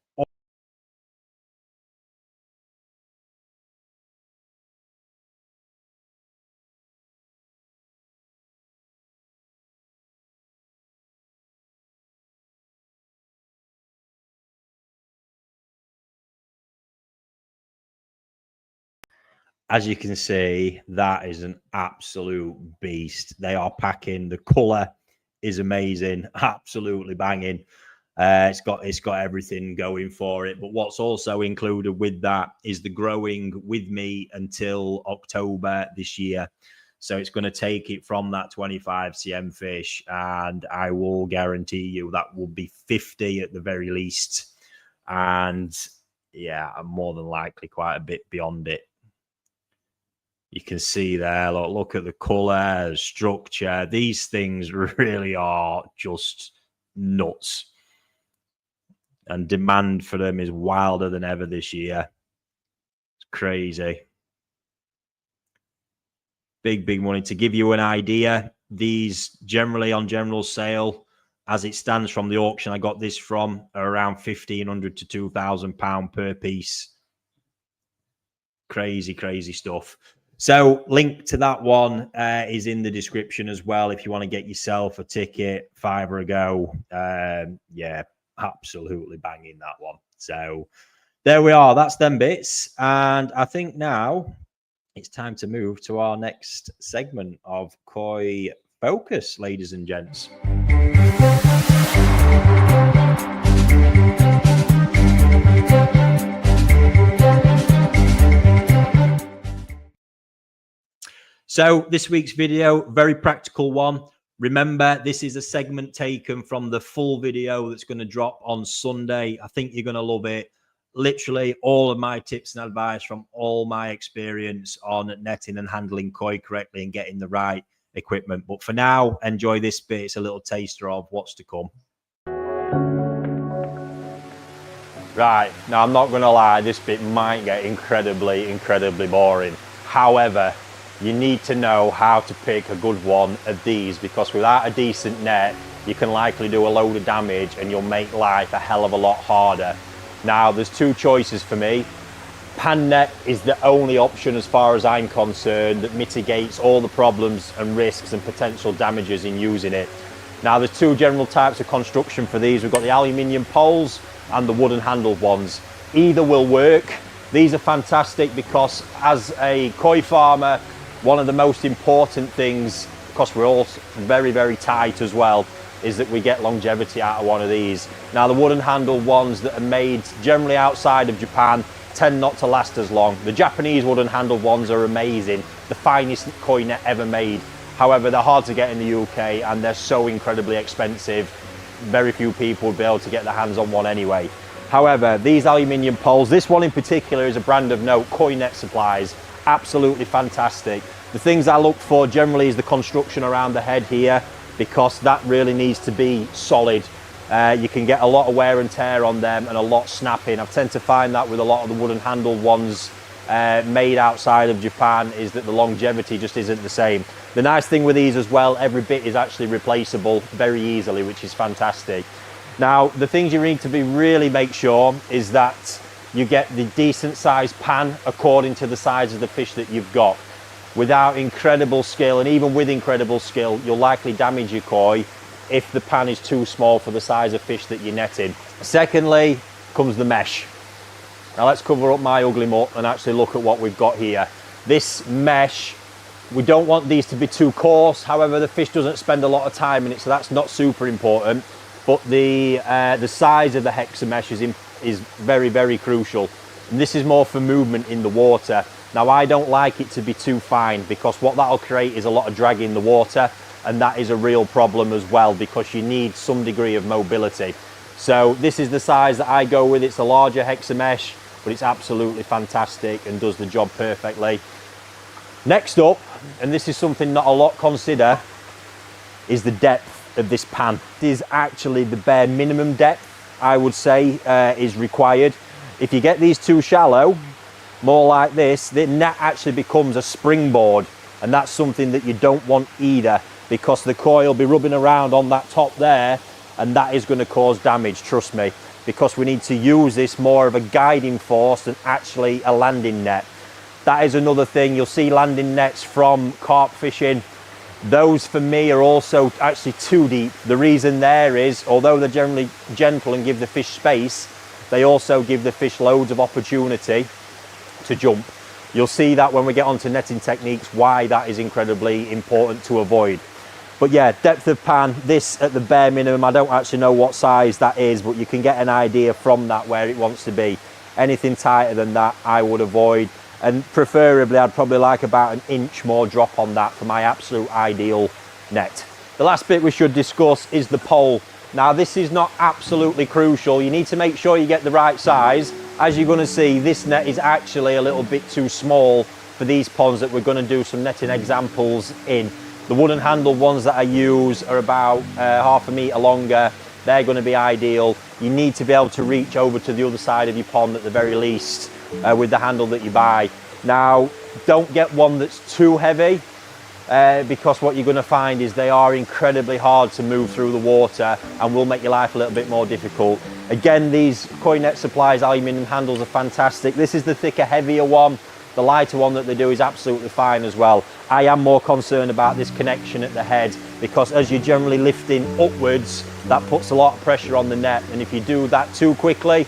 As you can see, that is an absolute beast. They are packing. The color is amazing, absolutely banging. It's got everything going for it. But what's also included with that is the growing with me until October this year. So it's going to take it from that 25 cm fish, and I will guarantee you that will be 50 at the very least. And yeah, I'm more than likely quite a bit beyond it. You can see there, look at the color, structure. These things really are just nuts. And demand for them is wilder than ever this year. It's crazy. Big, big money. To give you an idea, these generally on general sale, as it stands from the auction I got this from, are around £1,500 to £2,000 per piece. Crazy, crazy stuff. So link to that one is in the description as well. If you want to get yourself a ticket, $5 a go. Yeah, absolutely banging that one. So there we are. That's them bits. And I think now it's time to move to our next segment of Koi Focus, ladies and gents. So this week's video, very practical one. Remember, this is a segment taken from the full video that's going to drop on Sunday. I think you're going to love it. Literally all of my tips and advice from all my experience on netting and handling koi correctly and getting the right equipment. But for now, enjoy this bit. It's a little taster of what's to come. Right, now I'm not gonna lie, this bit might get incredibly boring. However, you need to know how to pick a good one of these, because without a decent net, you can likely do a load of damage and you'll make life a hell of a lot harder. Now, there's two choices for me. Pan net is the only option as far as I'm concerned that mitigates all the problems and risks and potential damages in using it. Now, there's two general types of construction for these. We've got the aluminium poles and the wooden handled ones. Either will work. These are fantastic because as a koi farmer, one of the most important things, because we're all very tight as well, is that we get longevity out of one of these. Now, the wooden handled ones that are made generally outside of Japan tend not to last as long. The Japanese wooden handled ones are amazing, the finest koi net ever made. However, they're hard to get in the UK and they're so incredibly expensive. Very few people would be able to get their hands on one anyway. However, these aluminium poles, this one in particular is a brand of note, Koi Net Supplies, absolutely fantastic. The things I look for generally is the construction around the head here, because that really needs to be solid. You can get a lot of wear and tear on them and a lot snapping. I tend to find that with a lot of the wooden handled ones made outside of Japan is that the longevity just isn't the same. The nice thing with these as well, every bit is actually replaceable very easily, which is fantastic. Now, the things you need to really make sure is that you get the decent sized pan according to the size of the fish that you've got. Without incredible skill, and even with incredible skill, you'll likely damage your koi if the pan is too small for the size of fish that you're netting. Secondly, comes the mesh. Now let's cover up my ugly mutt and actually look at what we've got here. This mesh, we don't want these to be too coarse. However, the fish doesn't spend a lot of time in it, so that's not super important. But the size of the hexa mesh is very crucial. And this is more for movement in the water. Now, I don't like it to be too fine, because what that'll create is a lot of drag in the water, and that is a real problem as well, because you need some degree of mobility. So this is the size that I go with. It's a larger hexa mesh, but it's absolutely fantastic and does the job perfectly. Next up, and this is something not a lot consider, is the depth of this pan. It is actually the bare minimum depth, I would say, is required. If you get these too shallow, more like this, the net actually becomes a springboard, and that's something that you don't want either, because the koi will be rubbing around on that top there, and that is going to cause damage, trust me, because we need to use this more of a guiding force than actually a landing net. That is another thing. You'll see landing nets from carp fishing. Those for me are also actually too deep. The reason there is, although they're generally gentle and give the fish space, they also give the fish loads of opportunity to jump. You'll see that when we get onto netting techniques, why that is incredibly important to avoid. But yeah, depth of pan, this at the bare minimum, I don't actually know what size that is, but you can get an idea from that where it wants to be. Anything tighter than that, I would avoid. And preferably, I'd probably like about an inch more drop on that for my absolute ideal net. The last bit we should discuss is the pole. Now, this is not absolutely crucial. You need to make sure you get the right size. As you're going to see, this net is actually a little bit too small for these ponds that we're going to do some netting examples in. The wooden handled ones that I use are about half a metre longer. They're going to be ideal. You need to be able to reach over to the other side of your pond at the very least with the handle that you buy. Now, don't get one that's too heavy because what you're going to find is they are incredibly hard to move through the water and will make your life a little bit more difficult. Again, these Koi Net Supplies aluminium handles are fantastic. This is the thicker, heavier one. The lighter one that they do is absolutely fine as well. I am more concerned about this connection at the head, because as you're generally lifting upwards, that puts a lot of pressure on the net, and if you do that too quickly,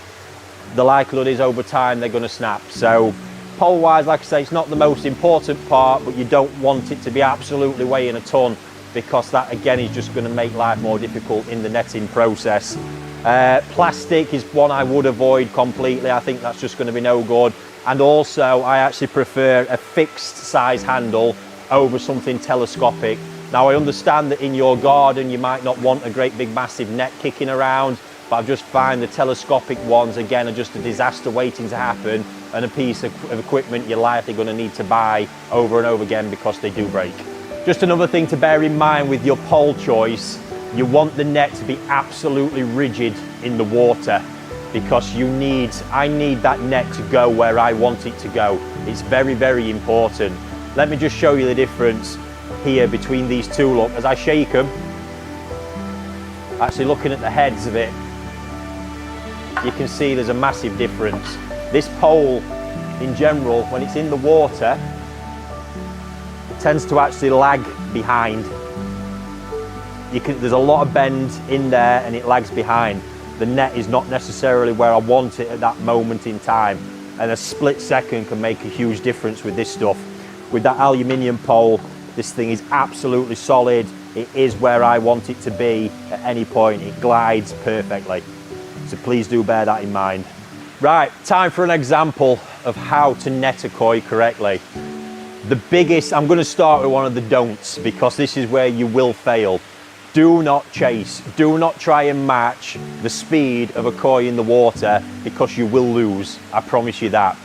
the likelihood is over time they're going to snap. So pole wise, like I say, it's not the most important part, but you don't want it to be absolutely weighing a ton, because that again is just going to make life more difficult in the netting process. Plastic is one I would avoid completely. I think that's just going to be no good. And also, I actually prefer a fixed size handle over something telescopic. Now, I understand that in your garden you might not want a great big massive net kicking around, but I just find the telescopic ones again are just a disaster waiting to happen, and a piece of equipment you're likely going to need to buy over and over again because they do break. Just another thing to bear in mind with your pole choice, you want the net to be absolutely rigid in the water. because I need that net to go where I want it to go. It's very, very important. Let me just show you the difference here between these two. Look, as I shake them, actually looking at the heads of it, you can see there's a massive difference. This pole, in general, when it's in the water, it tends to actually lag behind. There's a lot of bend in there and it lags behind. The net is not necessarily where I want it at that moment in time, and a split second can make a huge difference with this stuff. With that aluminium pole, this thing is absolutely solid. It is where I want it to be at any point. It glides perfectly. So please do bear that in mind. Right, time for an example of how to net a koi correctly. The biggest, I'm going to start with one of the don'ts, because this is where you will fail. Do not chase. Do not try and match the speed of a koi in the water, because you will lose. I promise you that.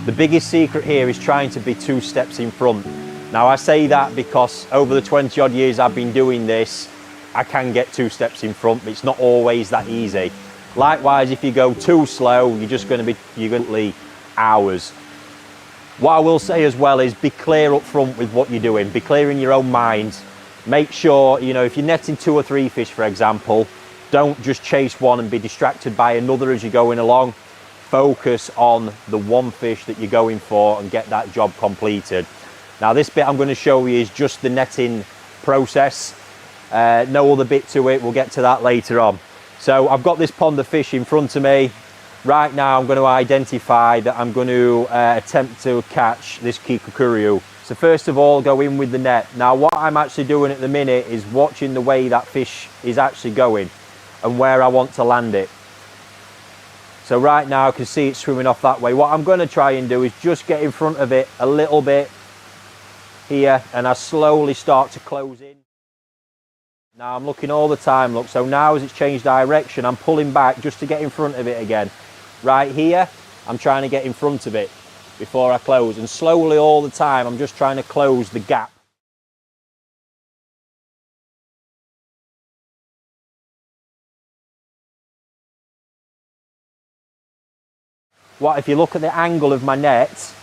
The biggest secret here is trying to be 2 steps in front. Now I say that because over the 20 odd years I've been doing this, I can get 2 steps in front, but it's not always that easy. Likewise, if you go too slow, you're going to leak hours. What I will say as well is be clear up front with what you're doing. Be clear in your own mind. Make sure, you know, if you're netting 2 or 3 fish, for example, don't just chase one and be distracted by another as you're going along. Focus on the one fish that you're going for and get that job completed. Now this bit I'm going to show you is just the netting process. No other bit to it. We'll get to that later on. So I've got this pond of fish in front of me. Right now I'm going to identify that I'm going to attempt to catch this kikukuryu. So first of all, go in with the net. Now what I'm actually doing at the minute is watching the way that fish is actually going and where I want to land it. So right now I can see it swimming off that way. What I'm going to try and do is just get in front of it a little bit here, and I slowly start to close in. Now I'm looking all the time, look, so now as it's changed direction, I'm pulling back just to get in front of it again. Right here, I'm trying to get in front of it before I close, and slowly all the time, I'm just trying to close the gap. If you look at the angle of my net,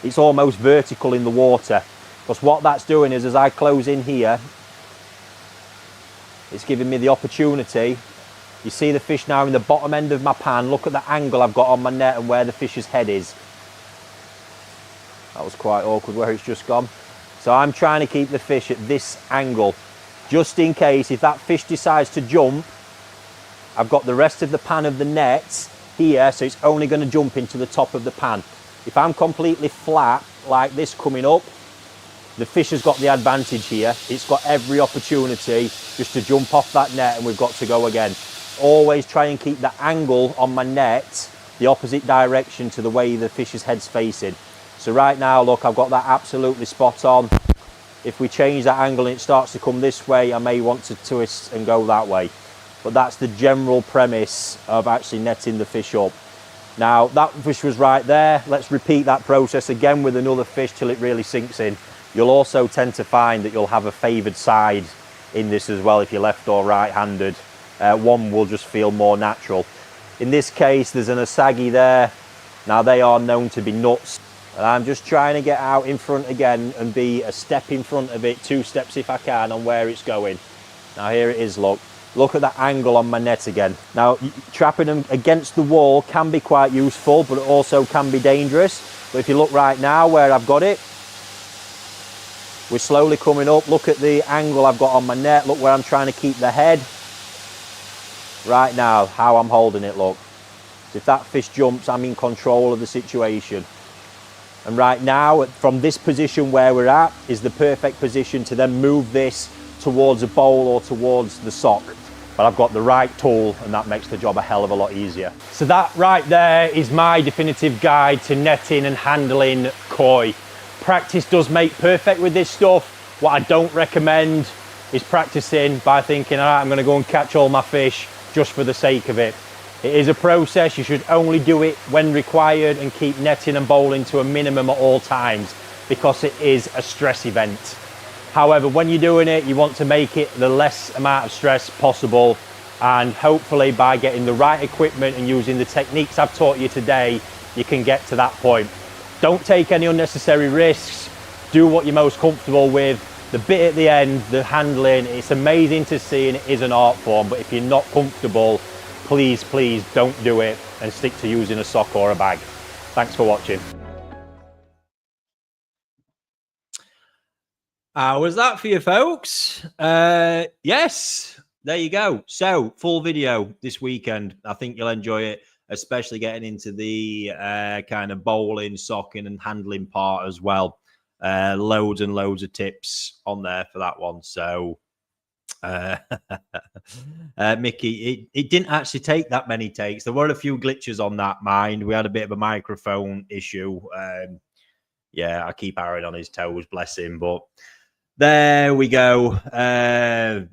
it's almost vertical in the water, because what that's doing is as I close in here, it's giving me the opportunity. You see the fish now in the bottom end of my pan. Look at the angle I've got on my net and where the fish's head is. That was quite awkward where it's just gone. So I'm trying to keep the fish at this angle, just in case if that fish decides to jump, I've got the rest of the pan of the net here, so it's only going to jump into the top of the pan. If I'm completely flat like this coming up, the fish has got the advantage here. It's got every opportunity just to jump off that net, and we've got to go again. Always try and keep the angle on my net the opposite direction to the way the fish's head's facing. So right now, look, I've got that absolutely spot on. If we change that angle and it starts to come this way, I may want to twist and go that way. But that's the general premise of actually netting the fish up. Now, that fish was right there. Let's repeat that process again with another fish till it really sinks in. You'll also tend to find that you'll have a favoured side in this as well if you're left or right-handed. One will just feel more natural. In this case, there's an asagi there. Now, they are known to be nuts. And I'm just trying to get out in front again and be a step in front of it, 2 steps if I can, on where it's going. Now, here it is, look. Look at that angle on my net again. Now, trapping them against the wall can be quite useful, but it also can be dangerous. But if you look right now where I've got it, we're slowly coming up. Look at the angle I've got on my net. Look where I'm trying to keep the head. Right now, how I'm holding it, look. So if that fish jumps, I'm in control of the situation. And right now, from this position where we're at, is the perfect position to then move this towards a bowl or towards the sock. But I've got the right tool, and that makes the job a hell of a lot easier. So that right there is my definitive guide to netting and handling koi. Practice does make perfect with this stuff. What I don't recommend is practicing by thinking, all right, I'm going to go and catch all my fish just for the sake of it. It is a process. You should only do it when required and keep netting and bowling to a minimum at all times, because it is a stress event. However, when you're doing it, you want to make it the less amount of stress possible. And hopefully by getting the right equipment and using the techniques I've taught you today, you can get to that point. Don't take any unnecessary risks. Do what you're most comfortable with. The bit at the end, the handling, it's amazing to see and it is an art form, but if you're not comfortable, please, please don't do it and stick to using a sock or a bag. Thanks for watching. How was that for you folks? Yes, there you go. So full video this weekend. I think you'll enjoy it, especially getting into the kind of bowling, socking and handling part as well. Loads and loads of tips on there for that one. So Mickey, it didn't actually take that many takes. There were a few glitches on that, mind. We had a bit of a microphone issue. Yeah, I keep Aaron on his toes, bless him, but there we go. And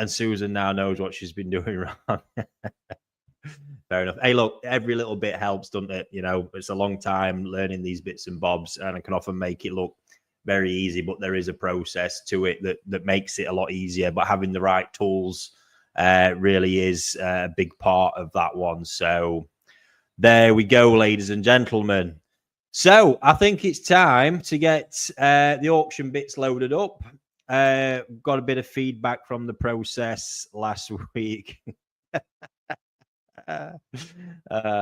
Susan now knows what she's been doing wrong. Fair enough. Hey, look, every little bit helps, doesn't it? You know, it's a long time learning these bits and bobs, and I can often make it look very easy, but there is a process to it that makes it a lot easier. But having the right tools really is a big part of that one. So there we go, ladies and gentlemen. So I think it's time to get the auction bits loaded up. Got a bit of feedback from the process last week.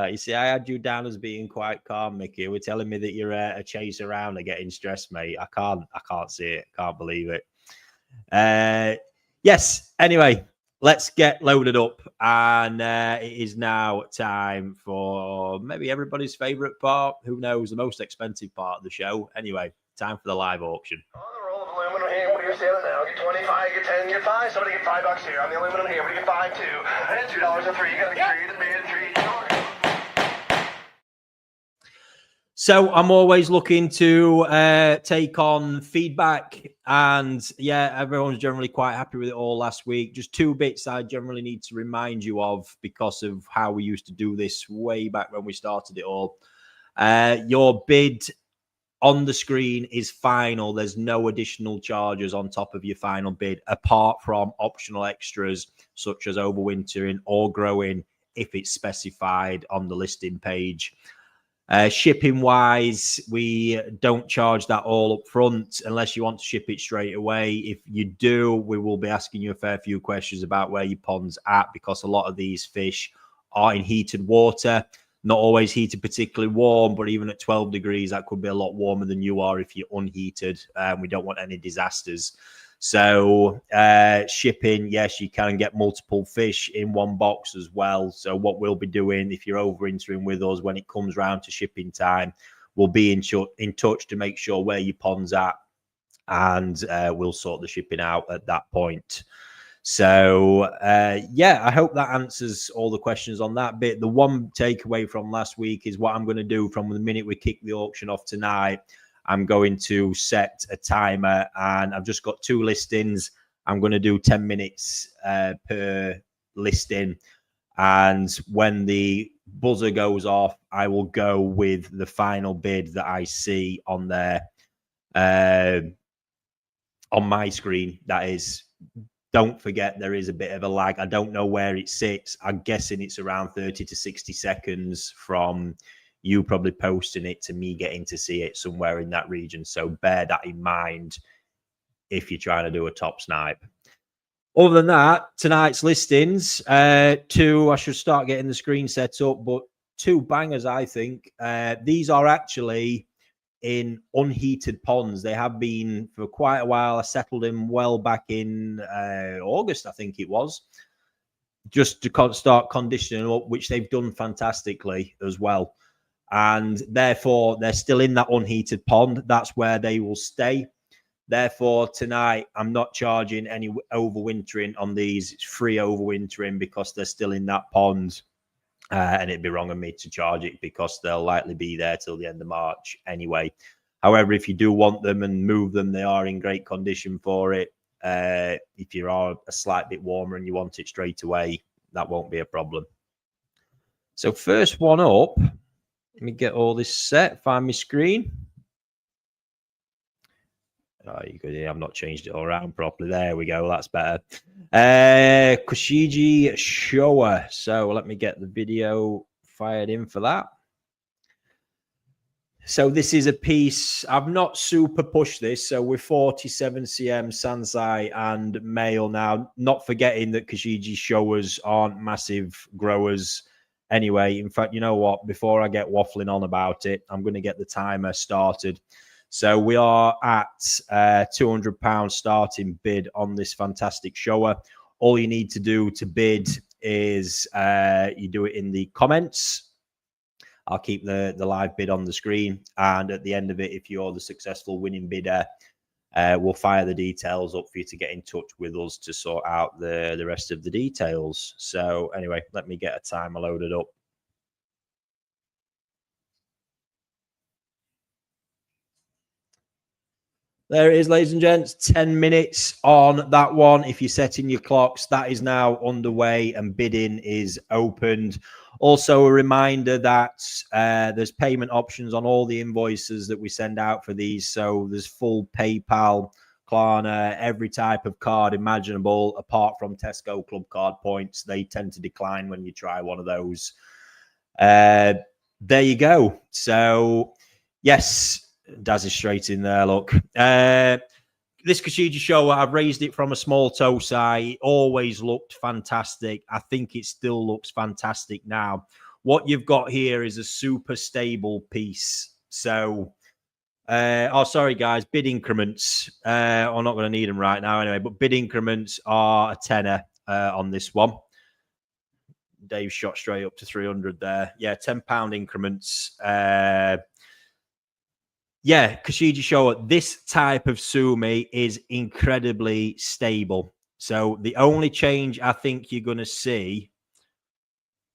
You see, I had you down as being quite calm, Mickey. We're telling me that you're a chase around and getting stressed, mate. I can't see it. Can't believe it. Yes. Anyway, let's get loaded up, and it is now time for maybe everybody's favorite part. Who knows? The most expensive part of the show. Anyway, time for the live auction. On the roll of aluminum here, what are you selling now? Get 25, get 10, get 5. Somebody get $5 here. On the aluminum here, what do you get 5 too? And $2 a 3. You gotta be 3 to bid, 3 short. So I'm always looking to take on feedback, and yeah, everyone's generally quite happy with it all last week. Just 2 bits I generally need to remind you of because of how we used to do this way back when we started it all. Your bid on the screen is final. There's no additional charges on top of your final bid, apart from optional extras such as overwintering or growing if it's specified on the listing page. Shipping wise, we don't charge that all up front unless you want to ship it straight away. If you do, we will be asking you a fair few questions about where your pond's at, because a lot of these fish are in heated water, not always heated particularly warm, but even at 12 degrees, that could be a lot warmer than you are if you're unheated. We don't want any disasters. So shipping, yes, you can get multiple fish in one box as well. So what we'll be doing, if you're overwintering with us, when it comes round to shipping time, we'll be in touch to make sure where your pond's at, and we'll sort the shipping out at that point. So yeah, I hope that answers all the questions on that bit. The one takeaway from last week is what I'm going to do from the minute we kick the auction off tonight. I'm going to set a timer, and I've just got 2 listings. I'm going to do 10 minutes per listing. And when the buzzer goes off, I will go with the final bid that I see on there on my screen. That is, don't forget, there is a bit of a lag. I don't know where it sits. I'm guessing it's around 30 to 60 seconds from you probably posting it to me getting to see it, somewhere in that region. So bear that in mind if you're trying to do a top snipe. Other than that, tonight's listings, 2, I should start getting the screen set up, but 2 bangers, I think. These are actually in unheated ponds. They have been for quite a while. I settled in well back in August, I think it was, just to start conditioning up, which they've done fantastically as well. And therefore, they're still in that unheated pond. That's where they will stay. Therefore, tonight, I'm not charging any overwintering on these. It's free overwintering because they're still in that pond. And it'd be wrong of me to charge it because they'll likely be there till the end of March anyway. However, if you do want them and move them, they are in great condition for it. If you are a slight bit warmer and you want it straight away, that won't be a problem. So first one up, let me get all this set, find my screen. Oh, you could, I've not changed it all around properly. There we go. That's better. Kushiji Showa. So let me get the video fired in for that. So this is a piece, I've not super pushed this. So we're 47 cm Sansai and male now, not forgetting that Kushiji Showas aren't massive growers anyway. In fact, you know what? Before I get waffling on about it, I'm going to get the timer started. So we are at £200 starting bid on this fantastic Showa. All you need to do to bid is you do it in the comments. I'll keep the live bid on the screen. And at the end of it, if you're the successful winning bidder, we'll fire the details up for you to get in touch with us to sort out the rest of the details. So anyway, let me get a timer loaded up. There it is, ladies and gents. 10 minutes on that one. If you're setting your clocks, that is now underway and bidding is opened. Also, a reminder that there's payment options on all the invoices that we send out for these. So there's full PayPal, Klarna, every type of card imaginable, apart from Tesco Club Card points. They tend to decline when you try one of those. There you go. So, yes. Daz is straight in there, look. This Kushiji Showa, I've raised it from a small toe size. It always looked fantastic. I think it still looks fantastic now. What you've got here is a super stable piece. So, oh, sorry, guys. Bid increments. I'm not going to need them right now anyway, but bid increments are a tenner on this one. Dave shot straight up to 300 there. Yeah, £10 increments. Yeah, Kushiji Showa, this type of sumi is incredibly stable. So the only change I think you're going to see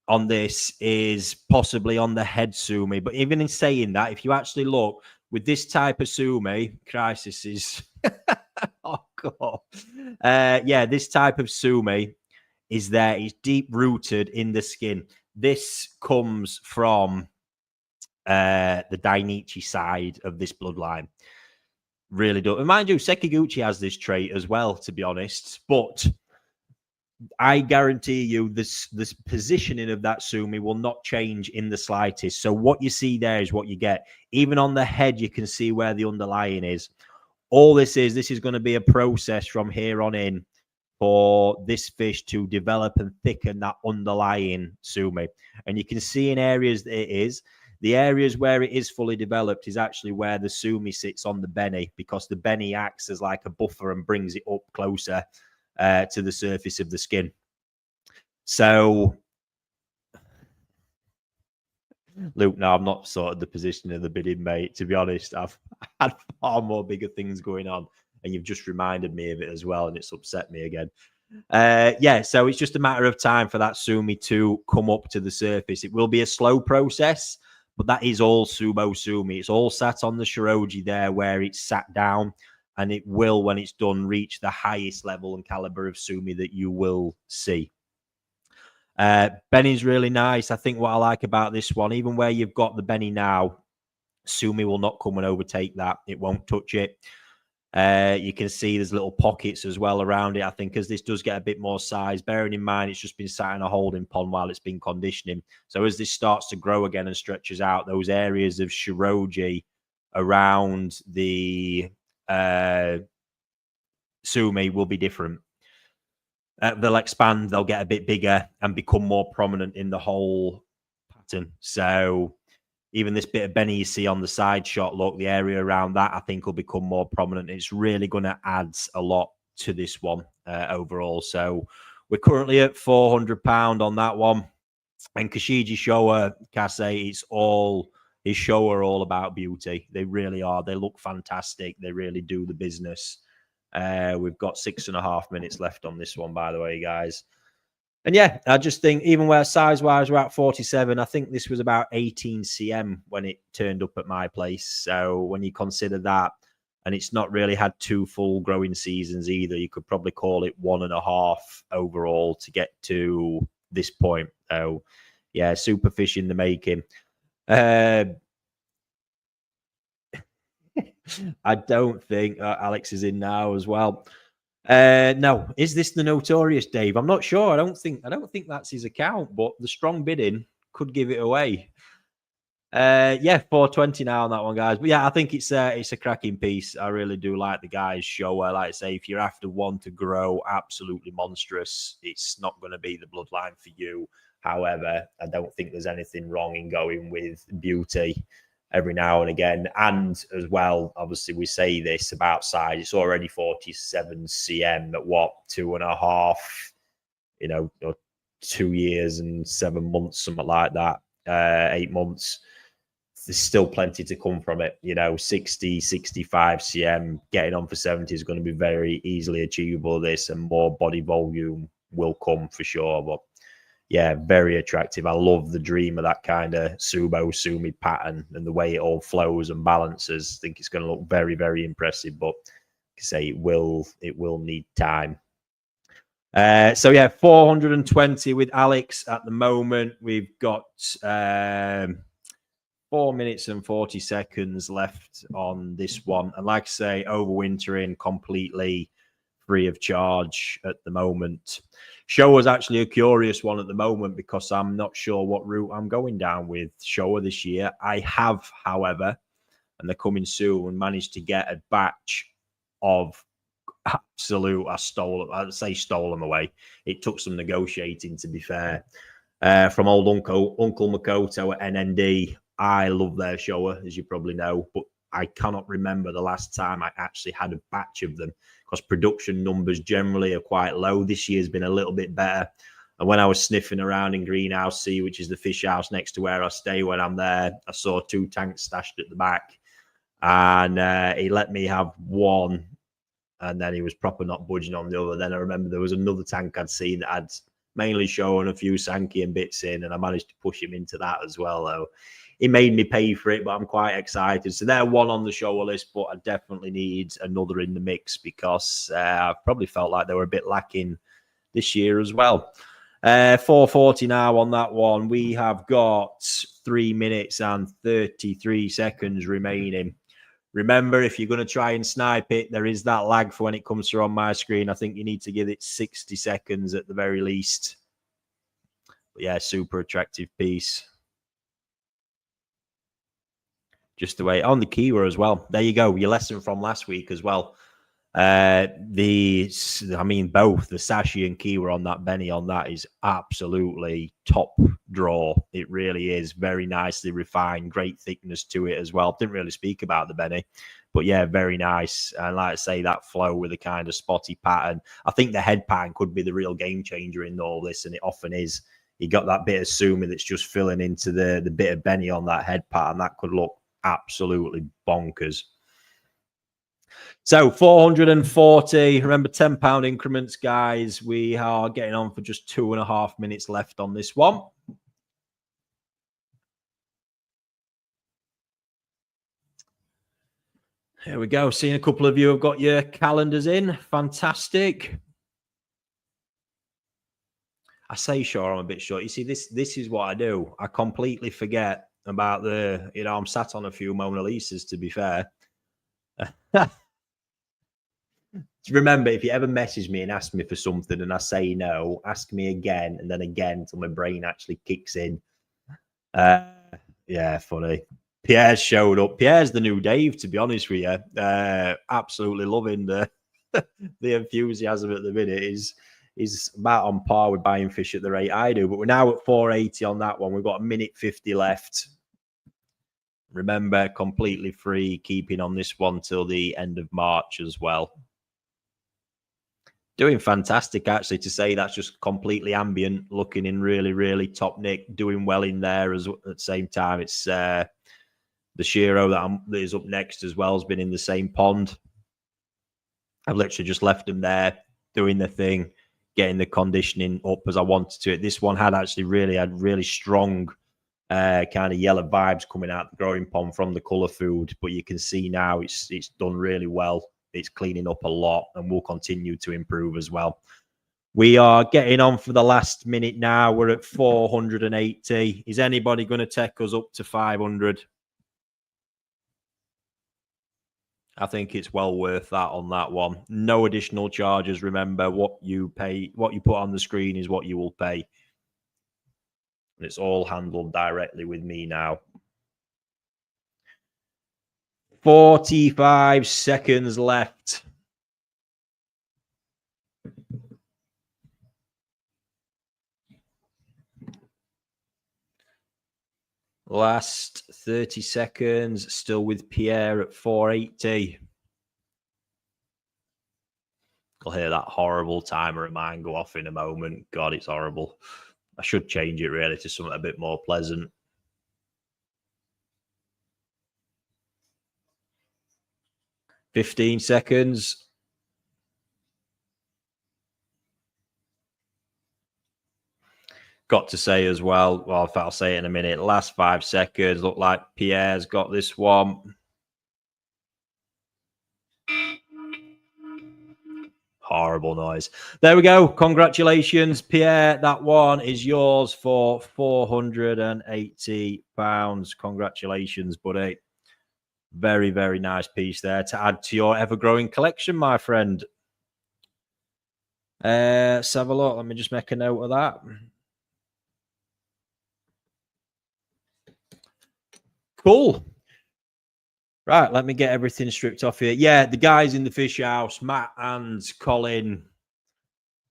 on this is possibly on the head sumi. But even in saying that, if you actually look with this type of sumi, crisis is... oh, God. Yeah, this type of sumi is there. It's deep-rooted in the skin. This comes from... the Dainichi side of this bloodline. Really do. And mind you, Sekiguchi has this trait as well, to be honest. But I guarantee you this positioning of that sumi will not change in the slightest. So what you see there is what you get. Even on the head, you can see where the underlying is. All this is going to be a process from here on in for this fish to develop and thicken that underlying sumi. And you can see in areas that it is. The areas where it is fully developed is actually where the sumi sits on the beni, because the beni acts as like a buffer and brings it up closer to the surface of the skin. So, Luke, no, I'm not sort of the position of the bidding, mate. To be honest, I've had far more bigger things going on, and you've just reminded me of it as well, and it's upset me again. Yeah, so it's just a matter of time for that sumi to come up to the surface. It will be a slow process, but that is all sumo sumi. It's all sat on the shiroji there where it's sat down, and it will, when it's done, reach the highest level and caliber of sumi that you will see. Beni's really nice. I think what I like about this one, even where you've got the beni now, sumi will not come and overtake that. It won't touch it. You can see there's little pockets as well around it. I think as this does get a bit more size, bearing in mind it's just been sat in a holding pond while it's been conditioning. So as this starts to grow again and stretches out, those areas of shiroji around the sumi will be different. They'll expand, they'll get a bit bigger and become more prominent in the whole pattern. So even this bit of beni you see on the side shot, look, the area around that I think will become more prominent. It's really going to add a lot to this one overall. So we're currently at £400 on that one. And Kushiji Showa, Kase, it's all... His show are all about beauty. They really are. They look fantastic. They really do the business. We've got 6.5 minutes left on this one, by the way, guys. And yeah, I just think even where size-wise we're at 47, I think this was about 18 cm when it turned up at my place. So when you consider that, and it's not really had 2 full growing seasons either, you could probably call it 1.5 overall to get to this point. So yeah, super fish in the making. I don't think Alex is in now as well. No, is this the notorious Dave? I'm not sure. I don't think that's his account, but the strong bidding could give it away. Yeah, 420 now on that one, guys. But yeah, I think it's a cracking piece. I really do like the guys' show. Like I say, if you're after one to grow absolutely monstrous, it's not going to be the bloodline for you. However, I don't think there's anything wrong in going with beauty every now and again. And as well, obviously, we say this about size. It's already 47 cm at what, 2.5, 2 years and 7 months, something like that, 8 months. There's still plenty to come from it. 60, 65 cm, getting on for 70 is going to be very easily achievable. This and more body volume will come for sure. But yeah, very attractive. I love the dream of that kind of Subo Sumi pattern and the way it all flows and balances. I think it's going to look very, very impressive. But like I say, it will need time. So yeah, 420 with Alex at the moment. We've got 4 minutes and 40 seconds left on this one. And like I say, overwintering completely free of charge at the moment. Showa's actually a curious one at the moment because I'm not sure what route I'm going down with Showa this year. I have, however, and they're coming soon, managed to get a batch of absolute, I'd say stole them away. It took some negotiating, to be fair, from old Uncle Makoto at NND. I love their Showa, as you probably know, but I cannot remember the last time I actually had a batch of them because production numbers generally are quite low. This year's been a little bit better. And when I was sniffing around in Greenhouse C, which is the fish house next to where I stay when I'm there, I saw 2 tanks stashed at the back. And he let me have one. And then he was proper not budging on the other. Then I remember there was another tank I'd seen that had mainly shown a few Sankey and bits in, and I managed to push him into that as well, though. He made me pay for it, but I'm quite excited. So they're one on the Showa list, but I definitely need another in the mix because I probably felt like they were a bit lacking this year as well. 440 now on that one. We have got 3 minutes and 33 seconds remaining. Remember, if you're going to try and snipe it, there is that lag for when it comes through on my screen. I think you need to give it 60 seconds at the very least. But yeah, super attractive piece. Just the way on the Kiwa as well. There you go. Your lesson from last week as well. Both the Sashi and Kiwa on that Benny on that is absolutely top draw. It really is very nicely refined, great thickness to it as well. Didn't really speak about the Benny, but yeah, very nice. And like I say, that flow with a kind of spotty pattern. I think the head pattern could be the real game changer in all this, and it often is. You got that bit of Sumi that's just filling into the bit of Benny on that head pattern. That could look absolutely bonkers. So 440, remember £10 increments, guys. We are getting on for just 2.5 minutes left on this one. Here we go. Seeing a couple of you have got your calendars in. Fantastic. I say sure, I'm a bit short. You see, this is what I do. I completely forget about I'm sat on a few Mona Lisas, to be fair. Remember, if you ever message me and ask me for something and I say no, ask me again and then again until my brain actually kicks in. Yeah, funny. Pierre showed up. Pierre's the new Dave, to be honest with you. Absolutely loving the enthusiasm at the minute. He's about on par with buying fish at the rate I do. But we're now at 480 on that one. We've got 1:50 left. Remember, completely free, keeping on this one till the end of March as well. Doing fantastic, actually, to say that's just completely ambient, looking in really, really top nick, doing well in there at the same time. It's the Shiro that is up next as well has been in the same pond. I've literally just left them there, doing the thing, getting the conditioning up as I wanted to. This one had really strong kind of yellow vibes coming out the growing pond from the colour food, but you can see now it's done really well. It's cleaning up a lot and will continue to improve as well. We are getting on for the last minute now. We're at 480. Is anybody going to take us up to 500? I think it's well worth that on that one. No additional charges. Remember, what you pay, what you put on the screen is what you will pay. And it's all handled directly with me now. 45 seconds left. Last 30 seconds, still with Pierre at 480. I'll hear that horrible timer of mine go off in a moment. God, it's horrible. I should change it really to something a bit more pleasant. $15 seconds. Got to say as well, if I'll say it in a minute, last 5 seconds, look like Pierre's got this one. Horrible noise. There we go. Congratulations, Pierre. That one is yours for £480. Congratulations, buddy. Very, very nice piece there to add to your ever-growing collection, my friend. Let's have a look. Let me just make a note of that. Cool. Right, let me get everything stripped off here. Yeah, the guys in the fish house, Matt and Colin.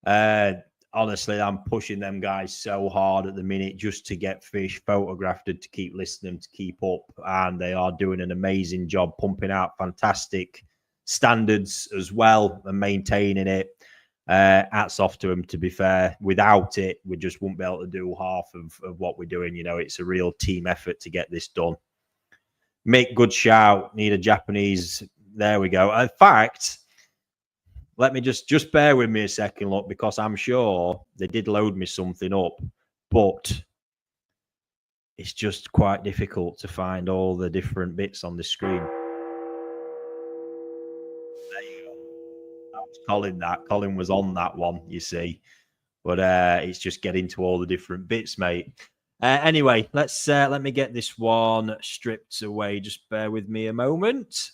Honestly, I'm pushing them guys so hard at the minute just to get fish photographed and to keep listening, to keep up. And they are doing an amazing job pumping out fantastic standards as well and maintaining it. Hats off to them, to be fair. Without it, we just wouldn't be able to do half of what we're doing. You know, it's a real team effort to get this done. Mick, good shout. Need a Japanese. There we go. In fact, let me just bear with me a second, look, because I'm sure they did load me something up, but it's just quite difficult to find all the different bits on the screen. There you go. That was Colin. Colin was on that one, you see, but it's just getting to all the different bits, mate. Anyway, let me get this one stripped away. Just bear with me a moment.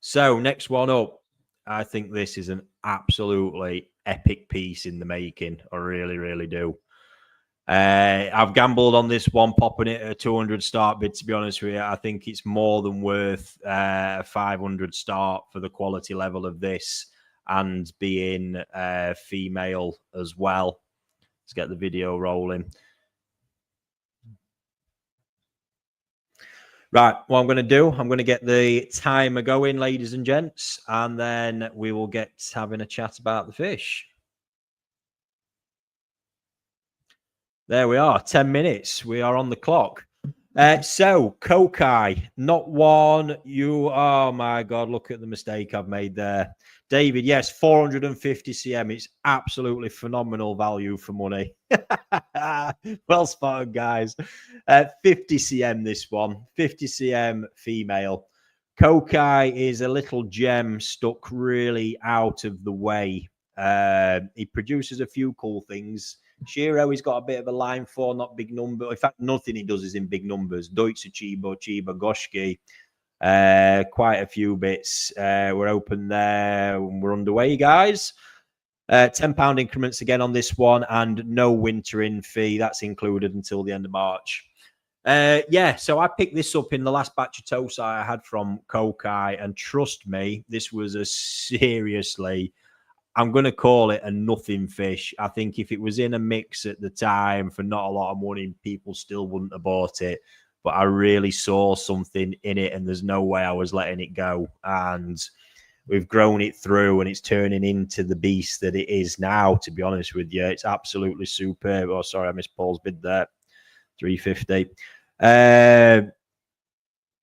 So next one up, I think this is an absolutely epic piece in the making. I really, really do. I've gambled on this one, popping it at a 200 start bid, to be honest with you. I think it's more than worth a 500 start for the quality level of this and being female as well. Let's get the video rolling. Right, what I'm going to do, I'm going to get the timer going, ladies and gents, and then we will get having a chat about the fish. There we are, 10 minutes. We are on the clock. So, Kokai, not one. Oh my God, look at the mistake I've made there. David, yes, 450 cm. It's absolutely phenomenal value for money. Well spotted, guys. 50 cm this one. 50 cm female. Kokai is a little gem stuck really out of the way. He produces a few cool things. Shiro, he's got a bit of a line for, not big number. In fact, nothing he does is in big numbers. Deutsche Chiba, Goshki. Quite a few bits. We're open there. We're underway, guys. £10 increments again on this one, and no wintering fee. That's included until the end of March. Yeah, so I picked this up in the last batch of Tosai I had from Kokai, and trust me, this was a seriously, I'm going to call it a nothing fish. I think if it was in a mix at the time for not a lot of money, people still wouldn't have bought it. But I really saw something in it, and there's no way I was letting it go. And we've grown it through, and it's turning into the beast that it is now, to be honest with you. It's absolutely superb. Oh, sorry, I missed Paul's bid there. 350.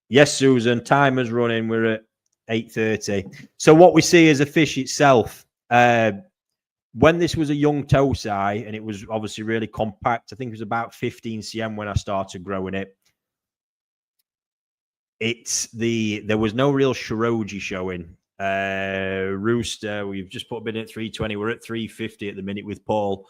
Yes, Susan, timer's running. We're at 8:30. So what we see is a fish itself. When this was a young Tosai, and it was obviously really compact, I think it was about 15 cm when I started growing it. There was no real Shiroji showing. Rooster, we've just put a bid at 320. We're at 350 at the minute with Paul.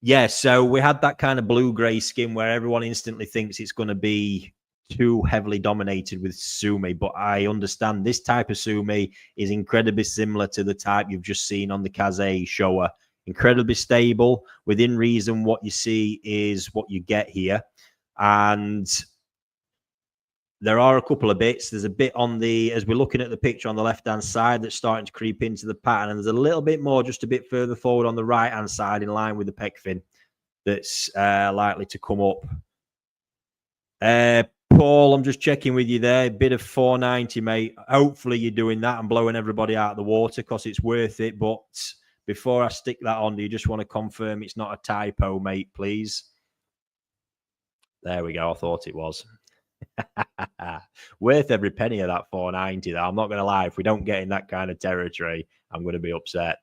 Yeah, so we had that kind of blue-grey skin where everyone instantly thinks it's going to be too heavily dominated with sumi, but I understand this type of sumi is incredibly similar to the type you've just seen on the Kaze Showa. Incredibly stable. Within reason, what you see is what you get here. And there are a couple of bits. There's a bit on the, as we're looking at the picture on the left-hand side, that's starting to creep into the pattern. And there's a little bit more just a bit further forward on the right-hand side in line with the pec fin that's likely to come up. Paul, I'm just checking with you there. A bit of 490, mate. Hopefully you're doing that and blowing everybody out of the water because it's worth it. But before I stick that on, do you just want to confirm it's not a typo, mate, please? There we go. I thought it was. Worth every penny of that 490, though. I'm not going to lie. If we don't get in that kind of territory, I'm going to be upset.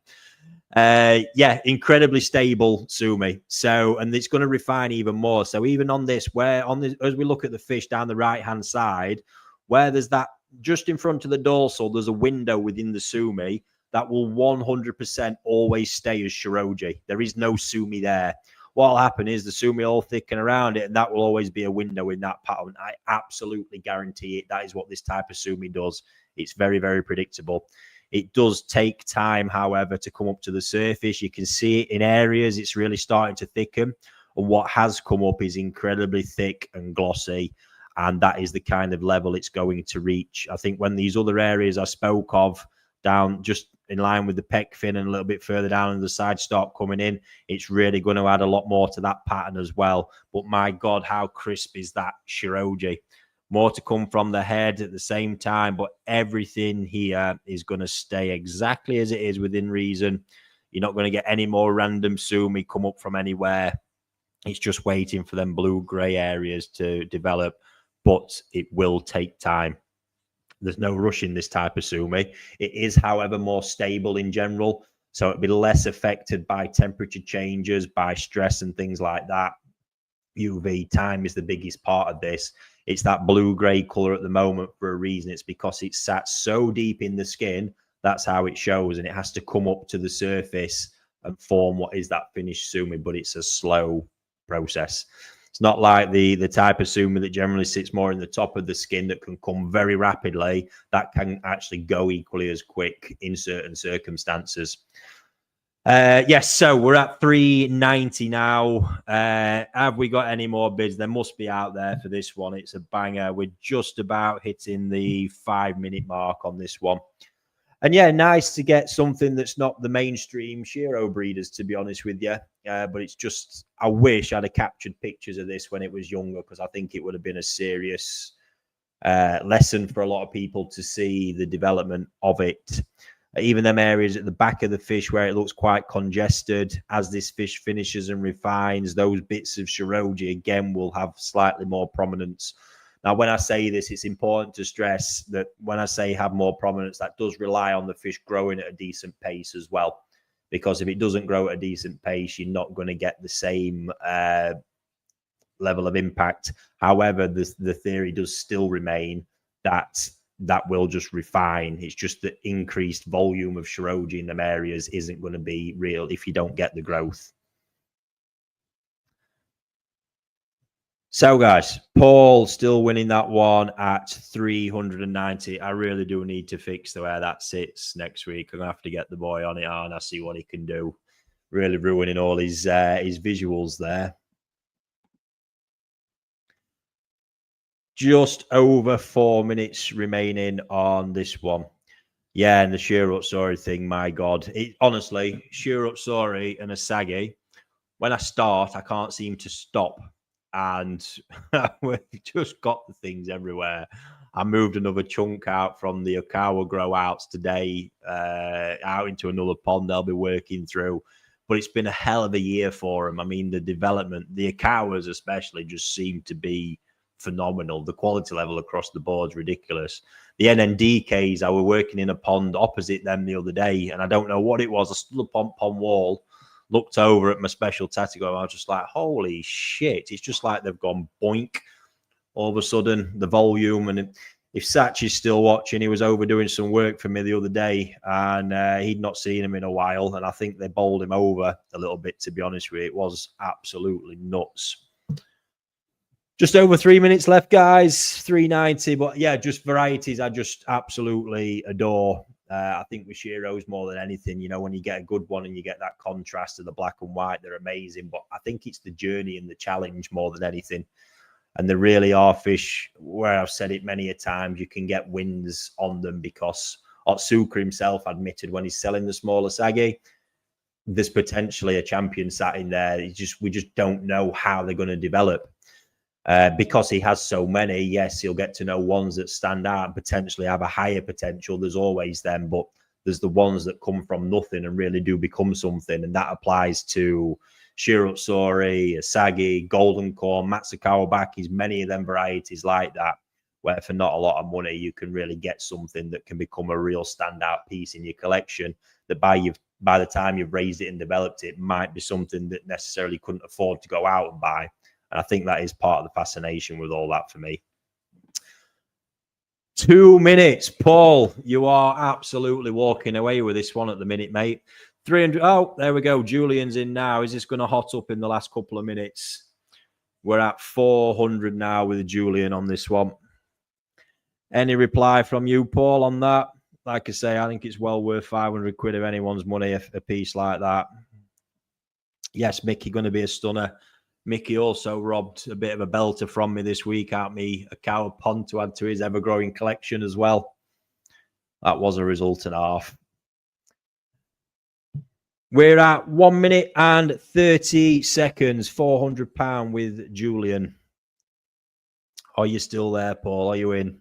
Yeah, incredibly stable sumi. So, and it's going to refine even more. So even on this, as we look at the fish down the right-hand side, where there's that just in front of the dorsal, there's a window within the sumi that will 100% always stay as shiroji. There is no sumi there. What will happen is the sumi will thicken around it, and that will always be a window in that pattern. I absolutely guarantee it. That is what this type of sumi does. It's very, very predictable. It does take time, however, to come up to the surface. You can see it in areas. It's really starting to thicken. And what has come up is incredibly thick and glossy. And that is the kind of level it's going to reach. I think when these other areas I spoke of down just in line with the pec fin and a little bit further down on the side start coming in, it's really going to add a lot more to that pattern as well. But my God, how crisp is that shiroji? More to come from the head at the same time, but everything here is going to stay exactly as it is within reason. You're not going to get any more random sumi come up from anywhere. It's just waiting for them blue-grey areas to develop, but it will take time. There's no rush in this type of sumi. It is, however, more stable in general, so it'll be less affected by temperature changes, by stress and things like that. UV time is the biggest part of this. It's that blue-grey color at the moment for a reason. It's because it's sat so deep in the skin. That's how it shows, and it has to come up to the surface and form what is that finished sumi, but it's a slow process. It's not like the type of sumi that generally sits more in the top of the skin that can come very rapidly. That can actually go equally as quick in certain circumstances. Yes, so we're at 390 now. Have we got any more bids? There must be out there for this one. It's a banger. We're just about hitting the 5-minute mark on this one. And yeah, nice to get something that's not the mainstream Shiro breeders, to be honest with you. But it's just, I wish I'd have captured pictures of this when it was younger, because I think it would have been a serious lesson for a lot of people to see the development of it. Even them areas at the back of the fish where it looks quite congested, as this fish finishes and refines, those bits of shiroji again will have slightly more prominence. Now, when I say this, it's important to stress that when I say have more prominence, that does rely on the fish growing at a decent pace as well. Because if it doesn't grow at a decent pace, you're not going to get the same level of impact. However, the theory does still remain that will just refine. It's just the increased volume of shiroji in them areas isn't going to be real if you don't get the growth. So, guys, Paul still winning that one at 390. I really do need to fix the way that sits next week. I'm going to have to get the boy on it, and I see what he can do. Really ruining all his visuals there. Just over 4 minutes remaining on this one. Yeah, and the Shirotsuri thing, my God. Honestly, Shirotsuri and Asagi, when I start, I can't seem to stop. And we've just got the things everywhere. I moved another chunk out from the Okawa grow outs today, out into another pond they'll be working through. But it's been a hell of a year for them. I mean, the development, the Okawas especially, just seem to be phenomenal. The quality level across the board is ridiculous. The NNDKs, I were working in a pond opposite them the other day, and I don't know what it was. I stood up on pond wall, looked over at my special Tatigo, and I was just like, holy shit. It's just like they've gone boink all of a sudden, the volume. And if Satch is still watching, he was over doing some work for me the other day, and he'd not seen him in a while, and I think they bowled him over a little bit, to be honest with you. It was absolutely nuts. Just over 3 minutes left, guys. 390. But yeah, just varieties I just absolutely adore. I think with Shiros more than anything, you know, when you get a good one and you get that contrast of the black and white, they're amazing. But I think it's the journey and the challenge more than anything. And there really are fish where I've said it many a times, you can get wins on them because Otsuka himself admitted when he's selling the smaller Sagi, there's potentially a champion sat in there. We just don't know how they're going to develop. Because he has so many, yes, he'll get to know ones that stand out and potentially have a higher potential. There's always them, but there's the ones that come from nothing and really do become something. And that applies to Shirotsuri, Asagi, Golden Corn, Matsukawa Bakis, many of them varieties like that, where for not a lot of money, you can really get something that can become a real standout piece in your collection that by the time you've raised it and developed it, might be something that necessarily couldn't afford to go out and buy. And I think that is part of the fascination with all that for me. 2 minutes. Paul, you are absolutely walking away with this one at the minute, mate. 300. Oh, there we go. Julian's in now. Is this going to hot up in the last couple of minutes? We're at 400 now with Julian on this one. Any reply from you, Paul, on that? Like I say, I think it's well worth 500 quid of anyone's money, a piece like that. Yes, Mickey going to be a stunner. Mickey also robbed a bit of a belter from me this week, out me a cow pond to add to his ever-growing collection as well. That was a result and a half. We're at 1 minute and 30 seconds, £400 with Julian. Are you still there, Paul? Are you in?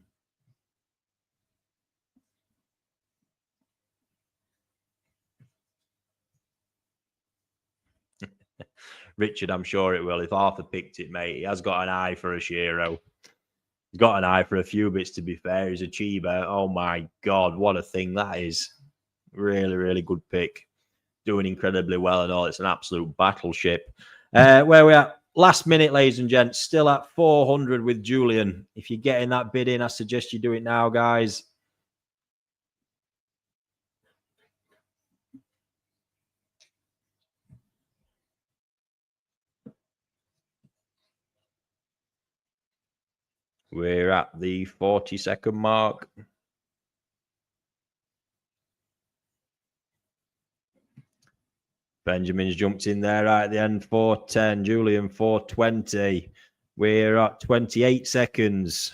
Richard, I'm sure it will. If Arthur picked it, mate, he has got an eye for a Shiro. He's got an eye for a few bits, to be fair. He's a Chiba. Oh, my God, what a thing that is. Really, really good pick. Doing incredibly well and all. It's an absolute battleship. Where we're at, last minute, ladies and gents, still at 400 with Julian. If you're getting that bid in, I suggest you do it now, guys. We're at the 40-second mark. Benjamin's jumped in there right at the end. 4:10. Julian, 4:20. We're at 28 seconds.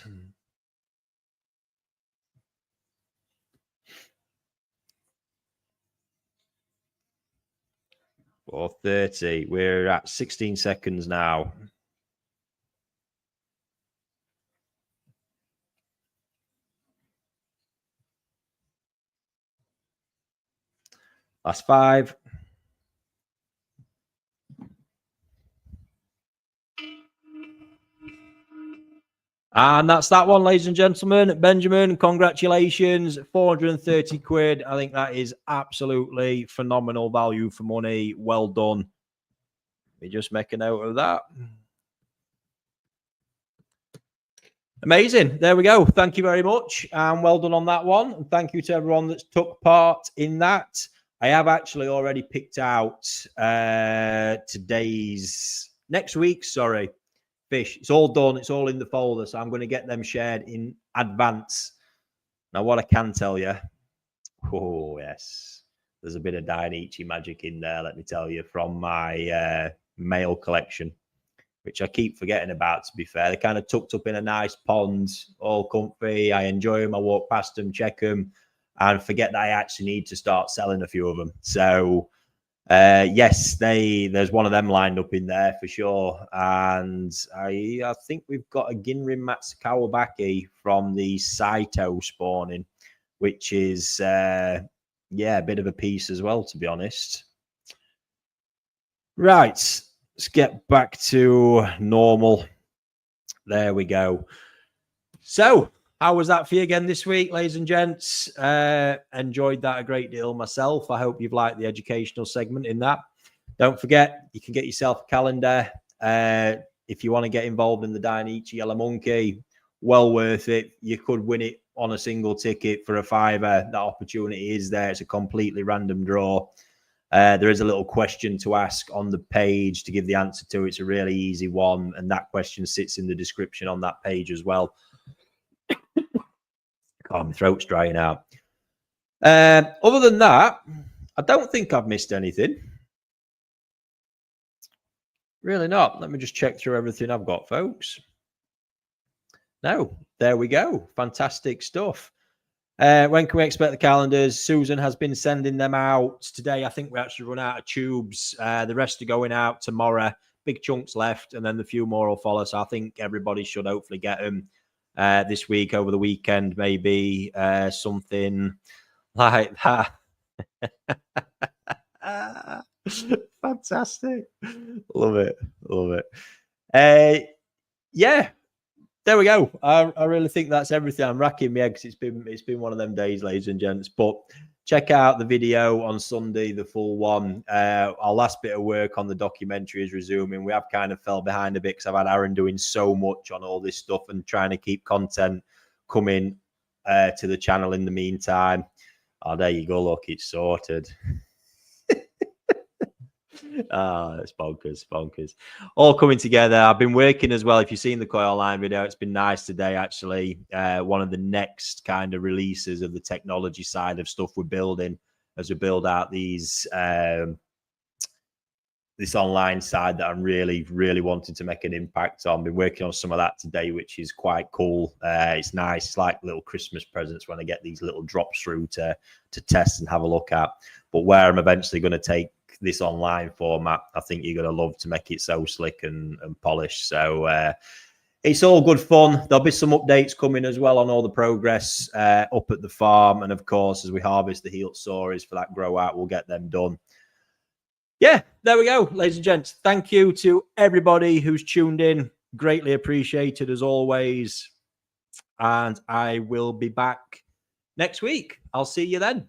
$4:30. We're at 16 seconds now. Last 5. And that's that one, ladies and gentlemen. Benjamin, congratulations. 430 quid. I think that is absolutely phenomenal value for money. Well done. Let me just make a note of that. Amazing. There we go. Thank you very much. And well done on that one. And thank you to everyone that's took part in that. I have actually already picked out next week's fish. It's all done. It's all in the folder. So I'm going to get them shared in advance. Now, what I can tell you, oh, yes, there's a bit of Dainichi magic in there, let me tell you, from my male collection, which I keep forgetting about, to be fair. They're kind of tucked up in a nice pond, all comfy. I enjoy them. I walk past them, check them, and forget that I actually need to start selling a few of them. So, yes, there's one of them lined up in there for sure. And I think we've got a Ginrin Matsukawa Baki from the Saito spawning, which is, a bit of a piece as well, to be honest. Right. Let's get back to normal. There we go. So, how was that for you again this week, ladies and gents? Enjoyed that a great deal myself. I hope you've liked the educational segment in that. Don't forget, you can get yourself a calendar. If you want to get involved in the Dainichi Yellow Monkey, well worth it. You could win it on a single ticket for a £5. That opportunity is there. It's a completely random draw. There is a little question to ask on the page to give the answer to. It's a really easy one, and that question sits in the description on that page as well. God, my throat's drying out. Other than that, I don't think I've missed anything. Really not. Let me just check through everything I've got, folks. No, there we go. Fantastic stuff. When can we expect the calendars? Susan has been sending them out today. I think we actually run out of tubes. The rest are going out tomorrow. Big chunks left, and then the few more will follow. So I think everybody should hopefully get them this week, over the weekend, maybe something like that. Fantastic. Love it. Yeah, there we go. I really think that's everything. I'm racking my eggs. It's been one of them days, ladies and gents. But check out the video on Sunday, the full one. Our last bit of work on the documentary is resuming. We have kind of fell behind a bit because I've had Aaron doing so much on all this stuff and trying to keep content coming to the channel in the meantime. Oh, there you go. Look, it's sorted. It's bonkers. All coming together. I've been working as well. If you've seen the Koi Online video, it's been nice today, actually. One of the next kind of releases of the technology side of stuff we're building as we build out these this online side that I'm really wanting to make an impact on. Been working on some of that today, which is quite cool. It's nice. It's like little Christmas presents when I get these little drops through to test and have a look at. But where I'm eventually going to take this online format, I think you're going to love to make it so slick and polished. So it's all good fun. There'll be some updates coming as well on all the progress up at the farm. And of course, as we harvest the heeled sauries for that grow out, we'll get them done. Yeah, there we go, ladies and gents. Thank you to everybody who's tuned in. Greatly appreciated as always. And I will be back next week. I'll see you then.